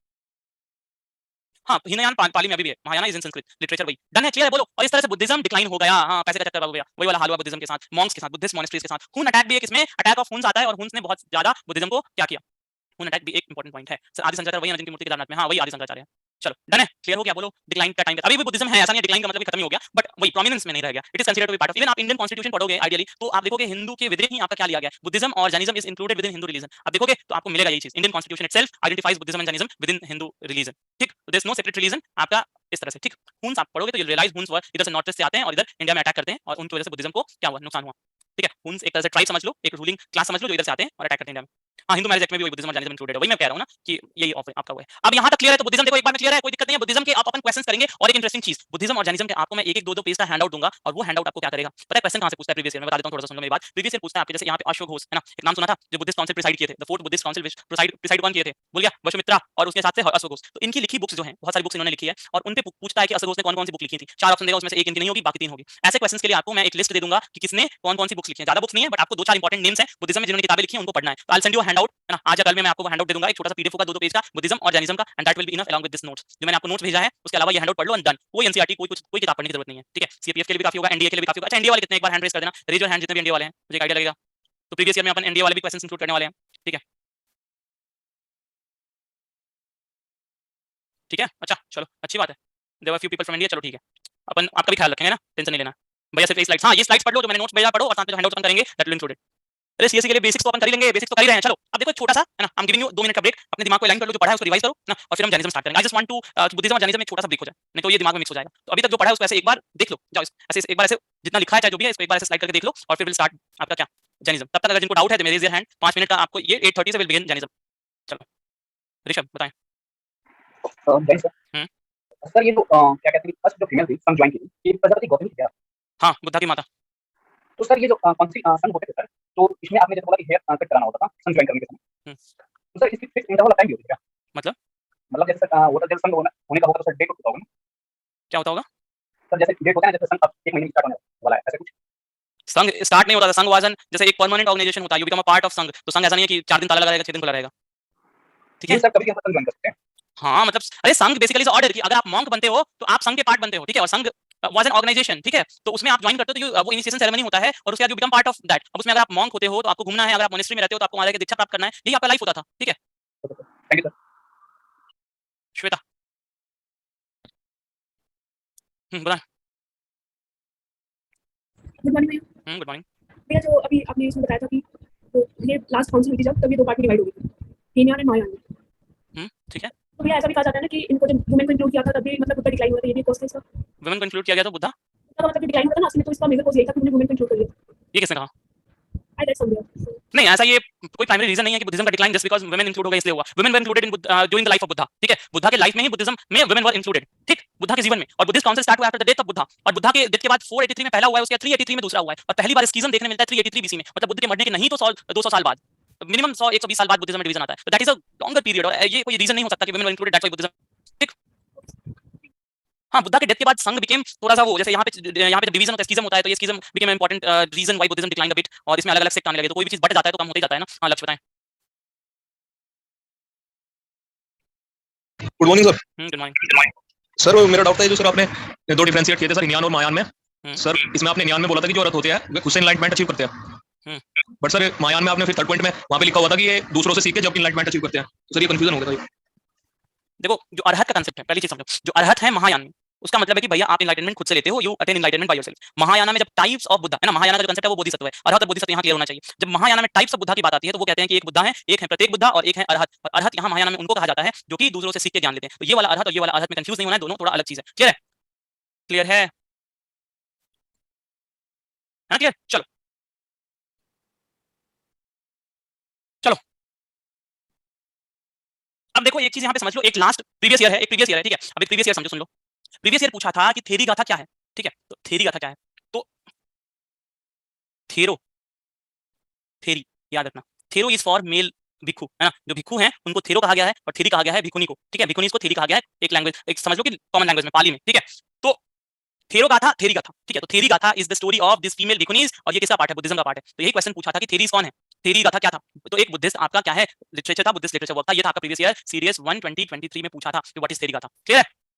हाँ, हीनयान पाली में अभी भी है, Mahayana is in Sanskrit literature, वही डन है, क्लियर है, बोलो। और इस तरह से बुद्धिज्म डिक्लाइन हो गया। हाँ, पैसे का चक्कर हो गया, वही वाला हाल हुआ बुद्धिज्म के साथ, मॉन्क्स के साथ, बुद्धिस्ट मोनेस्ट्रीज के साथ। हुन अटैक भी एक इसमें अटैक ऑफ हुन्स आता है, और हुन्स ने बहुत ज्यादा बुद्धिज्म को क्या किया, हुन अटैक भी एक इंपॉर्टेंट पॉइंट है। आदि शंकराचार्य वही है जिनकी मूर्ति केदारनाथ में, हाँ वही आदि शंकराचार्य है। चलो डन है, क्लियर हो गया, बोलो। डिक्लाइन का टाइम, अभी भी बुद्धिज्म है, ऐसा नहीं है डिक्लाइन का मतलब खत्म ही हो गया, बट वही प्रोमिनेंस में नहीं रह गया। It is considered to be part of, even आप इंडियन कॉन्स्टिट्यूशन पढ़ोगे आइडियली तो आप देखोगे हिंदू के विद ही आपका क्या लिया गया, बुद्धिज्म और Jainism is included within Hindu religion. आप देखोगे तो आपको मिलेगा यही चीज, Indian constitution itself identifies Buddhism and Jainism within Hindu religion. ठीक, there is no separate religion आपका इस तरह से। ठीक, हुन्स आप पढ़ोगे तो यू रियलाइज हुन्स वर इधर से नॉर्थ ईस्ट से आते हैं और इधर इंडिया में अटैक करते हैं, और उनकी वजह से बुद्धिज्म को क्या हुआ, नुकसान हुआ। ठीक है, हुन्स एक तरह से ट्राइब समझ लो, एक रूलिंग क्लास समझ लो, जो इधर से आते हैं और अटैक करते हैं इंडिया में। हाँ, हिंदू मैरिज एक्ट में भी बुद्धिज्म और जैनिज्म इंक्लूडेड है, वही मैं कह रहा हूँ ना कि यही आपका वो है। अब यहाँ तक क्लियर है, तो बुद्धिज्म देखो एक बार में क्लियर है, कोई दिक्कत नहीं है। बुद्धिज्म के आप अपन क्वेश्चंस करेंगे, और एक इंटरेस्टिंग चीज, बुद्धिज्म और जैनिज्म के आपको मैं एक एक दो दो पेज का हैंडआउट दूंगा, और वो हैंडआउट आपको क्या करेगा पता है, क्वेश्चन कहां से पूछता है प्रीवियस ईयर में, बता देता हूं थोड़ा सा, सुन लो मेरी बात। प्रीवियस ईयर पूछता है आपके, जैसे यहाँ पे अशोक घोष है ना, एक नाम सुना था, जो बुद्धिस्ट काउंसिल प्रिसाइड किए थे, the fourth Buddhist council which preside कौन किए थे, बोल गया, वशुमित्रा, और उसके साथ से अशोक घोष। तो इनकी लिखी बुक्स जो हैं, बहुत सारी बुक्स इन्होंने लिखी है, और उन पे पूछता है कि अशोक घोष ने कौन कौन सी बुक लिखी थी। चार ऑप्शन देगा, उसमें से एक इनकी नहीं होगी, बाकी तीन होगी। ऐसे क्वेश्चंस के लिए आपको मैं एक लिस्ट दे दूंगा कि किसने कौन कौन सी बुक्स लिखी है। ज्यादा बुक्स नहीं है, बट आपको दो चार इंपॉर्टेंट नेम्स हैं बुद्धिज्म में जिन्होंने किताबें लिखी हैं, उनको पढ़ना है। तो आई सेंड यू हैंडआउट, है ना, आज या कल में मैं आपको हैंडआउट दे दूंगा, एक छोटा सा पीडीएफ होगा, दो पेज का, बुद्धिज्म और जैनिज्म का, and that will be enough along with this notes, जो मैंने आपको नोट्स भेजा है, उसके अलावा ये हैंडआउट पढ़ लो एंड डन। कोई एनसीईआरटी कोई किताब पढ़ने की जरूरत नहीं है। ठीक है, सीपीएफ के लिए भी काफी होगा, एनडीए के लिए भी काफी होगा। अच्छा, एनडीए वाले कितने, एक बार हैंड रेज कर देना, रेज योर हैंड जितने भी एनडीए वाले हैं, मुझे एक आइडिया लगेगा। तो प्रीवियस ईयर में अपन एनडीए वाले भी क्वेश्चंस इंक्लूड करने वाले हैं। ठीक है, ठीक है, अच्छा चलो अच्छी बात है, there were few people from India, चलो ठीक है, अपन आपका भी ख्याल रखेंगे ना, टेंशन नहीं लेना। भैया सिर्फ ये स्लाइड्स, हाँ ये स्लाइड्स पढ़ लो, जो मैंने नोट्स भेजा पढ़ो, और साथ में जो हैंडआउट्स अपन करेंगे दैट विल इंक्लूडेड। अरे सीएससी के लिए बेसिक्स तो अपन कर ही लेंगे, बेसिक्स तो कर ही रहे हैं। चलो अब देखो छोटा सा है ना, I am giving you 2 minute का ब्रेक, अपने दिमाग को अलाइन कर लो, जो पढ़ा है उसको रिवाइज करो ना, और फिर हम जैनिज्म स्टार्ट करेंगे। I just want to Buddhism और जैनिज्म में छोटा सा ब्रेक हो जाए, नहीं तो ये दिमाग में मिक्स हो जाएगा। तो अभी तक जो पढ़ा है उसको ऐसे एक बार देख लो, जाओ ऐसे एक बार ऐसे जितना लिखा है चाहे जो भी है, इसको एक बार ऐसे स्लाइड करके देख लो, और फिर विल स्टार्ट आपका क्या जैनिज्म। तब तक अगर जिनको डाउट है तो रेज योर हैंड, 5 मिनट का आपको ये 8:30 से विल बिगिन जैनिज्म। चलो ऋषभ बताएं। जैन सर। हम्म सर ये जो क्या कहते हैं फर्स्ट जो फीमेल थी संघ ज्वाइन की थी, ये प्रजापति गौतमी थी क्या? हाँ बुद्धा की माता। तो सर ये जो कौन सी संघ होते थे सर, तो इसमें आपने जैसे बोला कि हेयर कट कराना होता था संघ ज्वाइन करने के समय, हम्म, तो सर इसकी फिक्स इंटरवल टाइम भी होती है क्या? मतलब मतलब जैसे होता जब संघ होने का होगा तो सर डेट होता होगा ना? क्या होता होगा? सर जैसे डेट होता है ना, जैसे संघ अब 1 महीने में स्टार्ट होने वाला है, ऐसे कुछ? संघ स्टार्ट नहीं होता था, संघ वाजन जैसे एक परमानेंट ऑर्गेनाइजेशन होता है, you become a part of संघ। तो संघ ऐसा नहीं है कि 4 दिन ताला लगा रहेगा 6 दिन खुला रहेगा, ठीक नहीं है? सर, कभी भी हम संघ ज्वाइन कर सकते हैं। हाँ मतलब अरे संघ बेसिकली इज ऑर्डर, कि अगर आप मॉन्क बनते हो तो आप संघ के पार्ट बनते हो, ठीक है? और संघ वाज एन ऑर्गेनाइजेशन, ठीक है? तो उसमें आप ज्वाइन करते हो तो वो इनिशिएशन सेरेमनी होता है, और उसके बाद you become part of that. अब उसमें अगर आप मॉन्क होते हो तो आपको घूमना है, अगर आप मोनेस्ट्री में रहते हो तो आपको वहां जाकर दीक्षा प्राप्त करना है, यही आपका लाइफ होता था, ठीक है? Thank you sir. श्वेता बता। गुड मॉर्निंग भैया। Good morning. भैया जो अभी आपने इसमें बताया था कि तो ये लास्ट काउंसिल हुई थी जब, तब ये 2 पार्ट में डिवाइड हो गई थी, हीनयान एंड महायान। ठीक है। तो भैया ऐसा भी कहा जाता है ना कि इनको जब वुमेन को इंक्लूड किया था तब भी मतलब बुद्धा डिक्लाइन हुआ था, ये भी कॉस्ट है इसका? वुमेन को इंक्लूड किया गया तो बुद्धा तो मतलब डिक्लाइन हुआ था ना असली में, तो इसका मेजर कॉज यही था कि उन्होंने वुमेन को इंक्लूड कर लिया। ये किसने कहा? आई दैट समवेयर। नहीं ऐसा ये कोई प्राइमरी रीजन नहीं है कि बुद्धिज्म का decline just because women include हो गए इसलिए हुआ। Women were included in during the life of Buddha, ठीक है? बुद्धा के लाइफ में ही बुद्धिज्म में वुमेन वर इंक्लूडेड, ठीक? बुद्धा के जीवन में। और बुद्धिस्ट काउंसिल स्टार्ट हुआ after the death of Buddha, और बुद्धा के डेथ के बाद 483 में पहला हुआ है, उसके बाद 383 में दूसरा हुआ है, और पहली बार स्कीज़म देखने मिलता है 383 बीसी में, मतलब बुद्ध के मरने के नहीं तो 200 साल बाद, मिनिमम 100 120 साल बाद बुद्धिज्म में डिवीजन आता है। तो that is a longer period, और ये कोई रीजन नहीं हो सकता कि women were included that's why Buddhism, ठीक? हाँ बुद्धा के डेथ के बाद संघ बिकेम थोड़ा सा वो, जैसे यहाँ पे डिवीजन होता है, स्कीज़म होता है, तो ये schism became important reason why Buddhism declined a bit, और इसमें अलग-अलग सेक्ट आने लगे, तो कोई भी चीज बढ़ जाता है तो कम होते ही जाता है ना। हाँ लक्ष्य बताएं। Good morning sir. Good morning. Sir मेरा डाउट है, जो सर आपने 2 डिफरेंशिएट किए थे सर, न्यान और मायान में। सर इसमें आपने न्यान में बोला था कि जो अर्थ होते हैं वे खुद से एनलाइटमेंट अचीव करते हैं, बट सर मायान में आपने फिर थर्ड पॉइंट में वहां पे लिखा हुआ था कि ये दूसरों से सीख के जब एनलाइटमेंट अचीव करते हैं। तो सर ये कंफ्यूजन हो गया था। देखो जो अरहत का कांसेप्ट है, पहली चीज समझो, जो अरहत है महायान में, उसका मतलब है कि भैया आप एनलाइटमेंट खुद से लेते हो, you attain enlightenment by yourself. Mahayana में जब टाइप्स ऑफ बुद्धा है ना, महायाना का जो कांसेप्ट है वो बोधिसत्व है, अरहत और बोधिसत्व यहाँ क्लियर होना चाहिए। जब महायाना में टाइप्स ऑफ बुद्धा की बात आती है तो वो कहते हैं कि एक बुद्धा है, एक है प्रत्येक बुद्धा, और एक है अरहत। और अरहत यहाँ महायाना में उनको कहा जाता है जो कि दूसरों से सीख के ज्ञान लेते हैं। तो ये वाला अरहत और ये वाला अरहत में कंफ्यूज नहीं होना है, दोनों थोड़ा अलग चीज है। क्लियर है? क्लियर है ना? क्लियर? चलो चलो अब देखो एक चीज यहाँ पे समझ लो, एक लास्ट प्रीवियस ईयर है, एक प्रीवियस ईयर है, ठीक है? अब एक प्रीवियस ईयर समझो, सुन लो। प्रीवियस ईयर पूछा था कि थेरी गाथा क्या है, ठीक है? तो थेरी गाथा क्या है? तो थेरो, थेरी याद रखना, थेरो इज फॉर मेल भिक्खु, है ना? जो भिक्खु हैं उनको थेरो कहा गया है, और थेरी कहा गया है भिक्खुनी को, ठीक है? भिक्खुनी को थेरी कहा गया है, एक लैंग्वेज, एक समझ लो कि कॉमन लैंग्वेज में, पाली में, ठीक है? तो थेरो गाथा, थेरी गाथा, ठीक है? तो Theri Gatha is the story of this female bhikkhunis, और ये किसका पार्ट है? बुद्धिज्म का पार्ट है। तो यही क्वेश्चन पूछा था कि थेरीज कौन है, थेरी गाथा क्या था? तो एक बुद्धिस्ट आपका क्या है, लिटरेचर था, बुद्धिस्ट लिटरेचर वर्क था, ये था आपका प्रीवियस ईयर सीरीज 1 2023 में पूछा था कि what is Theri Gatha. Clear है?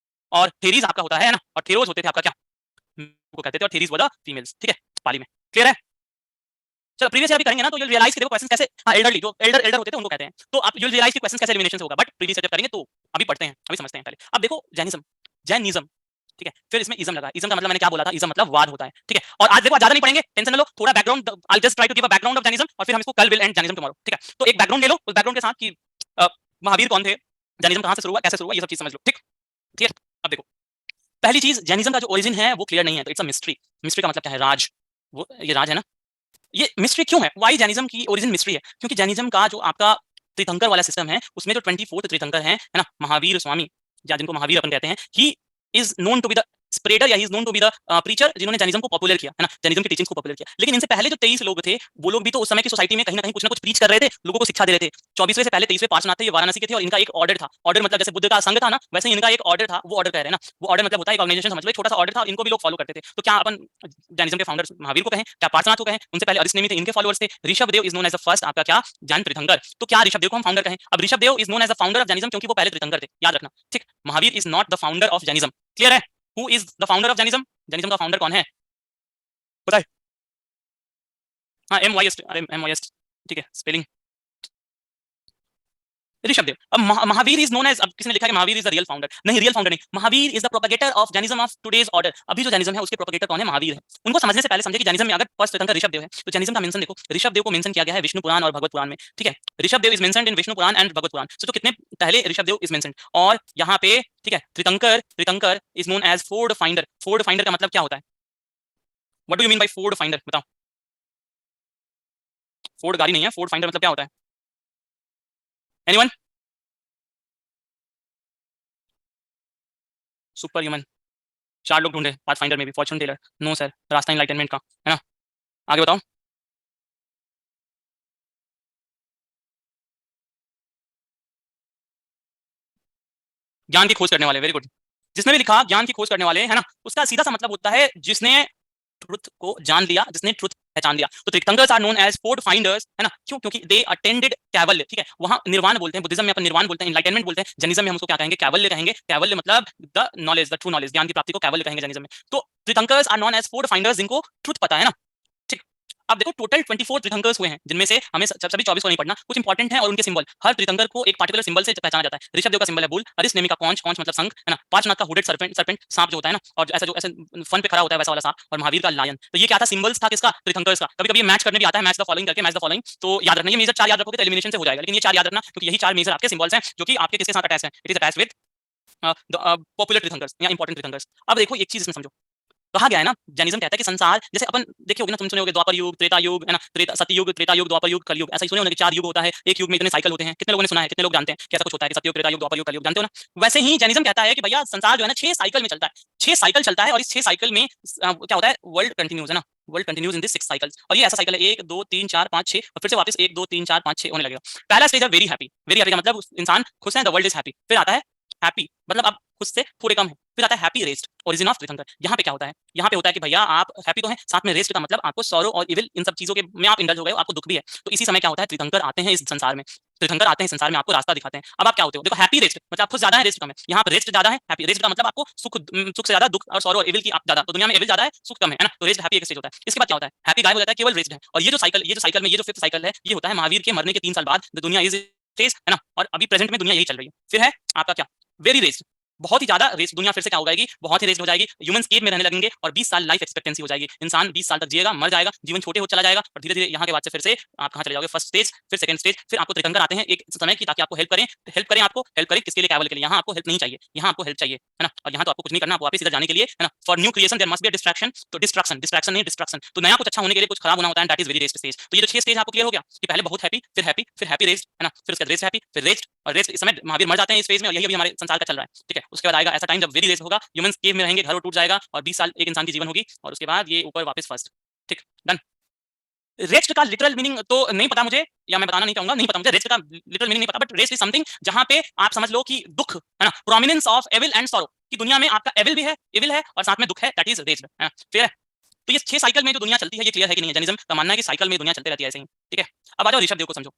और थेरीज आपका होता है ना, और थेरोज होते थे आपका क्या को कहते थे, और थेरीज वर द फीमेल्स, ठीक है? पाली में। क्लियर है? चलो प्रीवियस ईयर भी करेंगे ना तो you'll realize कि देखो क्वेश्चन कैसे, हाँ एल्डरली जो एल्डर होते थे उनको कहते हैं, तो आप you'll realize कि क्वेश्चन कैसे एलिमिनेशन से होगा, बट प्रीवियस ईयर जब करेंगे तो अभी पढ़ते हैं, अभी समझते हैं पहले। अब देखो जैनिज्म, जैनिज्म, ठीक है? फिर इसमें इज्म लगा, इज्म का मतलब मैंने क्या बोला था, इज्म मतलब वाद होता है, ठीक है? और आज देखो ज्यादा नहीं पढ़ेंगे, टेंशन ना लो, थोड़ा background, I just try to give a background of Jainism, और फिर हम इसको कल विल एंड जैनिज्म टुमारो, ठीक है? तो एक बैकग्राउंड ले लो, उस बैकग्राउंड के साथ कि महावीर कौन थे, जैनिज्म कहां से शुरू हुआ, कैसे शुरू हुआ, ये सब चीज समझ लो, ठीक? क्लियर? अब देखो पहली चीज, जैनिज्म का जो ओरिजिन है वो क्लियर नहीं है, तो इट्स अ मिस्ट्री। मिस्ट्री का मतलब क्या है? राज। वो ये राज है ना, ये मिस्ट्री क्यों है? वाई जैनिज्म की ओरिजिन मिस्ट्री है? क्योंकि जैनिज्म का जो आपका तीर्थंकर वाला सिस्टम है उसमें जो 24th तीर्थंकर है ना, महावीर स्वामी, या जिनको महावीर अपन कहते हैं, he is known to be the spreader, या he is known to be the preacher, जिन्होंने जैनिज्म को पॉपुलर किया, है ना? जैनिज्म की टीचिंग्स को पॉपुलर किया। लेकिन इनसे पहले जो 23 लोग थे, वो लोग भी तो उस समय की सोसाइटी में कहीं ना कुछ प्रीच कर रहे थे, लोगों को शिक्षा दे रहे थे। 24वें से पहले 23वें पार्षनाथ थे, ये वाराणसी के थे, और इनका एक ऑर्डर था। ऑर्डर मतलब जैसे बुद्ध का संघ था ना, वैसे ही इनका एक ऑर्डर था, वो ऑर्डर कह रहे हैं ना, वो ऑर्डर मतलब होता है एक ऑर्गेनाइजेशन, समझ लो छोटा सा ऑर्डर था, और इनको भी लोग फॉलो करते थे। तो क्या अपन जैनिज्म के फाउंडर महावीर को कहें, क्या पार्षनाथ को कहें? उनसे पहले अरिष्टनेमी थे, इनके फॉलोअर्स थे। Rishabhdev is known as the first आपका क्या, जैन तीर्थंकर। तो क्या ऋषभदेव को हम फाउंडर कहें? अब Rishabhdev is known as the founder of Jainism क्योंकि वो पहले तीर्थंकर थे, याद रखना, ठीक? Mahavir is not the founder of Jainism. Clear है? Who is the founder of Jainism? Jainism का फाउंडर कौन है बताइए? हाँ MYS, अरे MYS, ठीक है? स्पेलिंग ऋषभदेव। अब महावीर इज नोन एज, अब किसी ने लिखा है कि Mahavir is the real founder, नहीं रियल फाउंडर नहीं, Mahavir is the propagator of Jainism of today's order. अभी जो जैनिज्म है उसके प्रोपेगेटर कौन है? महावीर है। उनको समझने से पहले समझे कि जैनिज्म में अगर फर्स्ट तीर्थंकर ऋषभदेव है तो जैनिज्म का मेंशन देखो, ऋषभदेव को मेंशन किया गया है विष्णु पुराण और भगवत पुराण में, ठीक है। Rishabhdev is mentioned in Vishnu Purana and Bhagavat Purana. तो कितने पहले ऋषभदेव इज मेंशन्ड, और यहाँ पे ठीक है tirthankara is known as ford finder. Ford finder का मतलब क्या होता है? What do you mean by ford finder? बताओ। फोर्ड गाड़ी नहीं है, फोर्ड फाइंडर मतलब क्या होता है? एनीवन? सुपर ह्यूमन, 4 लोग ढूंढे पाथफाइंडर में भी, फॉर्च्यून टेलर, नो सर, रास्ता एनलाइटनमेंट का है ना। आगे बताओ। ज्ञान की खोज करने वाले, वेरी गुड। जिसने भी लिखा ज्ञान की खोज करने वाले है ना, उसका सीधा सा मतलब होता है जिसने ट्रुथ को जान लिया, जिसने ट्रुथ पहचान लिया। तो Tirthankaras are known as ford finders, है ना। क्यों? क्योंकि दे अटेंडेड कैवल्य, ठीक है। वहां निर्वाण बोलते हैं, बुद्धिज्म में अपन निर्वाण बोलते हैं, एनलाइटनमेंट बोलते हैं, जैनिज्म में हम उसको क्या कहेंगे? कैवल्य कहेंगे। कैवल्य मतलब the knowledge, the true knowledge, ज्ञान की प्राप्ति को कैवल्य कहेंगे जैनिज्म में। तो Tirthankaras are known as ford finders, जिनको ट्रुथ पता है ना, ठीक। अब देखो टोटल 24 तीर्थंकर्स हुए हैं, जिनमें से हमें सभी 24 को नहीं पढ़ना, कुछ इंपॉर्टेंट है और उनके सिंबल। हर तीर्थंकर को एक पार्टिकुलर सिंबल से पहचाना जाता है। ऋषभदेव का सिंबल है बुल, हरीश नेमी का कौंच, कौंच मतलब शंख, है ना। पार्श्वनाथ का हुडेड सर्पेंट, सर्पेंट सांप जो होता है ना, और ऐसा जो ऐसे फन पे खड़ा होता है वैसा वाला सांप, और महावीर का लायन। तो ये क्या था? सिंबल्स था किसका? तीर्थंकर्स का। कभी कभी मैच करने भी आता है, मैच द फॉलोइंग करके, मैच द फॉलोइंग। तो याद रखना, ये मेजर 4 याद रखोगे तो एलिमिनेशन से हो जाएगा, लेकिन ये 4 याद रखना क्योंकि यही 4 मेजर आपके सिंबल्स हैं जो कि आपके किसके साथ अटैच है। It is attach with popular Tirthankaras या इंपॉर्टेंट तीर्थंकर्स। अब देखो एक चीज इसमें समझो, कहा गया है ना, जैनिज्म कहता है कि संसार, जैसे अपन देखे होगे ना, तुम सुने होगे द्वापर युग, त्रेता युग, है ना, सतयुग, त्रेता युग, द्वापर युग, कलयुग, ऐसा ही सुने होंगे कि 4 युग होता है, एक युग में इतने साइकिल होते हैं। कितने लोगों ने सुना है? कितने लोग जानते हैं कि ऐसा कुछ होता है कि सतयुग, त्रेता युग, द्वापर युग, कलयुग? जानते हो ना। वैसे ही जैनिज्म कहता है कि भैया संसार जो है ना 6 साइकिल में चलता है, 6 साइकिल चलता है, और इस 6 साइकिल में क्या होता है? वर्ल्ड कंटिन्यूज, है ना, world continues in this 6 cycles. और ये ऐसा साइकिल है 1 2 3 4 5 6, और फिर से वापस 1 2 3 4 5 6 होने लगेगा। पहला स्टेज है वेरी हैप्पी, वेरी हैप्पी का मतलब इंसान खुश है, द वर्ल्ड इज हैप्पी। फिर आता है हैप्पी, मतलब अब खुश से थोड़े कम है। फिर आता है हैप्पी रेस्ट, ओरिजिन ऑफ तीर्थंकर। यहाँ पे क्या होता है? यहाँ पे होता है कि भैया आप हैप्पी तो हैं, साथ में रेस्ट का मतलब आपको सॉरो और इविल, इन सब चीजों के में आप इंडल्ज हो गए हो, आपको दुख भी है। तो इसी समय क्या होता है? तीर्थंकर आते हैं इस संसार में, तीर्थंकर आते हैं संसार में, आपको रास्ता दिखाते हैं। अब आप क्या होते हो? देखो हैप्पी रेस्ट मतलब आप खुश ज्यादा है, रेस्ट कम है। यहाँ पे रेस्ट ज्यादा है, हैप्पी रेस्ट का मतलब आपको सुख से ज्यादा दुख और सॉरो और इविल की आप ज्यादा, तो दुनिया में इविल ज्यादा है, सुख कम है ना। तो रेस्ट हैप्पी एक स्टेज होता है। इसके बाद क्या होता है? हैप्पी गायब हो जाता है, केवल रेस्ट है। और ये जो साइकिल में ये जो 5th साइकिल है, ये होता है महावीर के मरने के 3 साल बाद, दुनिया इज स्टेज, है ना। और अभी प्रेजेंट में दुनिया यही चल रही है। फिर है आपका क्या? वेरी रेस्ट, बहुत ही ज्यादा रेस्ट। दुनिया फिर से क्या हो जाएगी? बहुत ही रेस्ट हो जाएगी। ह्यूमंस केव में रहने लगेंगे और 20 साल लाइफ एक्सपेक्टेंसी हो जाएगी। इंसान 20 साल तक जिएगा, मर जाएगा, जीवन छोटे हो चला जाएगा, और धीरे धीरे यहाँ के बाद से फिर से आप कहाँ चले जाओगे? फर्स्ट स्टेज, फिर सेकंड स्टेज, फिर आपको तीर्थंकर आते हैं एक समय की, ताकि आपको हेल्प करें। आपको हेल्प करें किसके लिए? कैवल के लिए। यहाँ आपको हेल्प नहीं चाहिए, यहाँ आपको हेल्प चाहिए, है ना। और यहाँ तो आपको कुछ नहीं करना, आपको वापस इधर जाने के लिए, है ना। For new creation there must be a distraction. तो डिस्ट्रैक्शन नहीं, डिस्ट्रक्शन। तो नया कुछ अच्छा होने के लिए कुछ खराब होना होता है, that is very rest stage. तो ये जो 6 स्टेज आपको क्लियर हो गया कि पहले बहुत हैप्पी, फिर हैप्पी रेस्ट, है ना, फिर उसके बाद रेस्ट हैप्पी, फिर रेस्ट, और रेस्ट इस समय महावीर मर जाते हैं इस फेज में, और यही अभी हमारे संसार का चल रहा है, ठीक है। उसके बाद आएगा ऐसा टाइम जब वेरी रेस्ट होगा, ह्यूमंस केव में रहेंगे, घर टूट जाएगा, और 20 साल एक इंसान की जीवन होगी, और उसके बाद ये ऊपर वापस फर्स्ट, ठीक, डन। रेस्ट का लिटरल मीनिंग तो नहीं पता मुझे, या मैं बताना नहीं चाहूंगा, नहीं पता मुझे रेस्ट का लिटरल मीनिंग नहीं पता, बट रेस्ट इज समथिंग जहां पे आप समझ लो कि दुख, है ना, prominence of evil and sorrow, कि दुनिया में आपका एविल भी है, इविल है, और साथ में दुख है, दैट इज रेस्ट, है ना। फिर तो ये 6 साइकिल में जो दुनिया चलती है, ये क्लियर है कि नहीं? जैनिज्म का मानना है कि साइकिल में दुनिया चलती रहती है ऐसे ही, ठीक है। अब आ जाओ ऋषभदेव को समझो,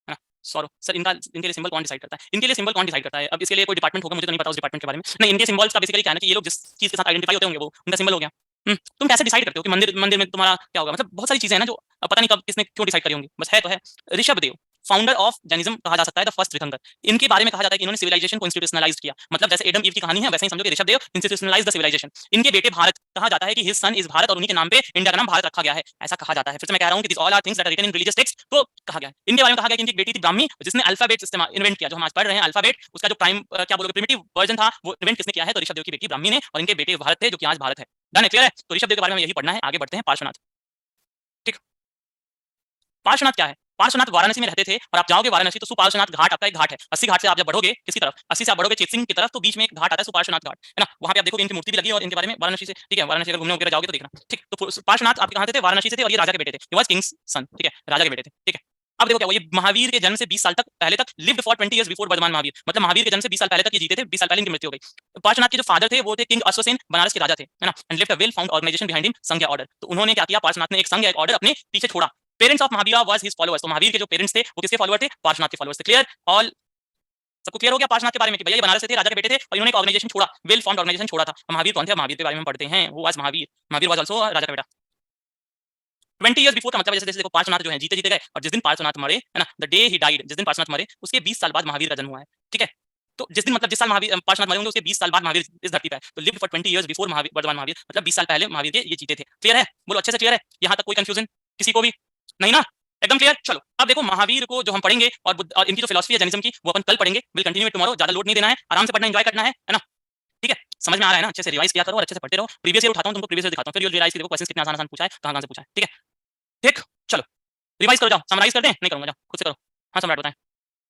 है ना। सॉरो सर, इनके लिए सिंबल कौन डिसाइड करता है? इनके लिए सिंबल कौन डिसाइड करता है? अब इसके लिए कोई डिपार्टमेंट होगा, मुझे तो नहीं पता उस डिपार्टमेंट के बारे में। नहीं, इनके सिंबल्स का बेसिकली क्या है ना, कि ये लोग जिस चीज के साथ आइडेंटिफाई होते होंगे वो उनका सिंबल हो गया। तुम कैसे डिसाइड करते हो कि मंदिर में तुम्हारा क्या होगा? मतलब बहुत सारी चीजें हैं ना जो पता नहीं कब किसने क्यों डिसाइड करी होंगी, बस है तो है। ऋषभदेव फाउंडर ऑफ जैनिज्म कहा जा सकता है, द फर्स्ट तीर्थंकर। इनके बारे में कहा जाता है कि इन्होंने सिविलाइजेशन को इंस्टीट्यूशनलाइज किया, मतलब जैसे एडम ईव की कहानी है, वैसे ही समझो कि ऋषभदेव इंस्टीट्यूशनलाइज द सिविलाइजेशन। इनके बेटे भारत, कहा जाता है कि हिज सन इज भारत, और उन्हीं के नाम पे इंडिया का नाम भारत रखा गया है, ऐसा कहा जाता है। फिर से मैं कह रहा हूं कि this all are things that are written in religious text, तो कहा गया है। इनके बारे में कहा गया कि इनकी बेटी थी ब्राह्मी, जिसने अल्फाबेट इन्वेंट किया, जो हम आज पढ़ रहे हैं अल्फाबेट, उसका जो प्राइम क्या बोलोगे प्रिमिटिव वर्जन था, वो इन्वेंट किसने किया है? तो ऋषभदेव की बेटी ब्राह्मी ने, और इनके बेटे भारत थे, जो कि आज भारत है। डन है, क्लियर है? तो ऋषभदेव के बारे में यही पढ़ना है। आगे बढ़ते हैं, पार्श्वनाथ, ठीक। पार्श्वनाथ क्या है? पार्श्वनाथ वाराणसी में रहते थे, और आप जाओगे वाराणसी तो सुपार्श्वनाथ घाट आपका एक घाट है। 80 घाट से आप जब बढ़ोगे किसी तरफ, 80 से आप बढ़ोगे चेतसिंह की तरफ, तो बीच में एक घाट आता है सुपार्श्वनाथ घाट, है ना। वहां पे आप देखोगे इनकी मूर्ति भी लगी है, और इनके बारे में वाराणसी से, ठीक है, वाराणसी अगर घूमने वगैरह जाओगे तो देखना, ठीक। तो पार्श्वनाथ आप कहां थे? वाराणसी से थे, और ये राजा के बेटे थे, ही वाज किंग्स सन, ठीक है, राजा के बेटे थे, ठीक है। अब देखो क्या हुआ, ये महावीर के जन्म से 20 साल तक पहले तक lived for 20 years before Vardhaman Mahavira, मतलब महावीर के जन्म से 20 साल पहले तक ये जीते थे, 20 साल पहले इनकी मृत्यु हो गई। पार्श्वनाथ के जो फादर थे वो थे किंग अश्वसेन, बनारस के राजा थे, है ना, and left a well found organisation behind him, Sangha order. तो उन्होंने क्या किया? पार्श्वनाथ ने एक संघ, एक ऑर्डर अपने पीछे छोड़ा। Parents of Mahavir was his followers, तो महावीर के जो पेरेंट्स थे वो किसके फॉलोअर थे? पार्श्वनाथ के फॉलोअर्स थे। क्लियर? ऑल सबको क्लियर हो गया पार्श्वनाथ के बारे में कि भैया ये बनारस से थे, राजा के बेटे थे, और इन्होंने एक ऑर्गेनाइजेशन छोड़ा, वेल फॉर्म्ड ऑर्गेनाइजेशन छोड़ा था। महावीर कौन थे? महावीर के बारे में पढ़ते हैं, वो was Mahavir, Mahavir was also राजा का बेटा। 20 years बिफोर का मतलब है जैसे देखो पार्श्वनाथ जो है जीते गए, और जिस दिन पार्श्वनाथ मरे है ना, द डे ही डाइड, जिस दिन पार्श्वनाथ मरे उसके 20 साल बाद महावीर का जन्म हुआ है। ठीक है, तो जिस दिन मतलब जिस साल महावीर पार्श्वनाथ मरे होंगे उसके 20 साल बाद महावीर इस धरती पे है। तो lived for 20 years before Mahavir, वर्तमान महावीर मतलब 20 साल पहले महावीर के ये जीते थे। क्लियर है? बोलो अच्छे से क्लियर है? यहाँ तक कोई कंफ्यूजन किसी को भी नहीं ना? एकदम क्लियर। चलो अब देखो महावीर को जो हम पढ़ेंगे और इनकी जो फिलॉसफी है जैनिज्म की वो अपन कल पढ़ेंगे। विल कंटिन्यू इट टुमारो, ज्यादा लोड नहीं देना है, आराम से पढ़ना, एंजॉय करना है ना? ठीक है, समझ में आ रहा है ना? अच्छे से रिवाइज किया करो और अच्छे से पढ़ते रहो। प्रीवियस ईयर उठाता हूं तुमको, प्रीवियस ईयर दिखाता हूं, फिर you'll realize कि देखो क्वेश्चंस कितने आसान पूछा है, कहां से पूछा है। ठीक है, ठीक, चलो रिवाइज कर जाओ, समराइज कर दें? नहीं करूंगा, जाओ खुद से करो। हाँ सम्राट बताएं।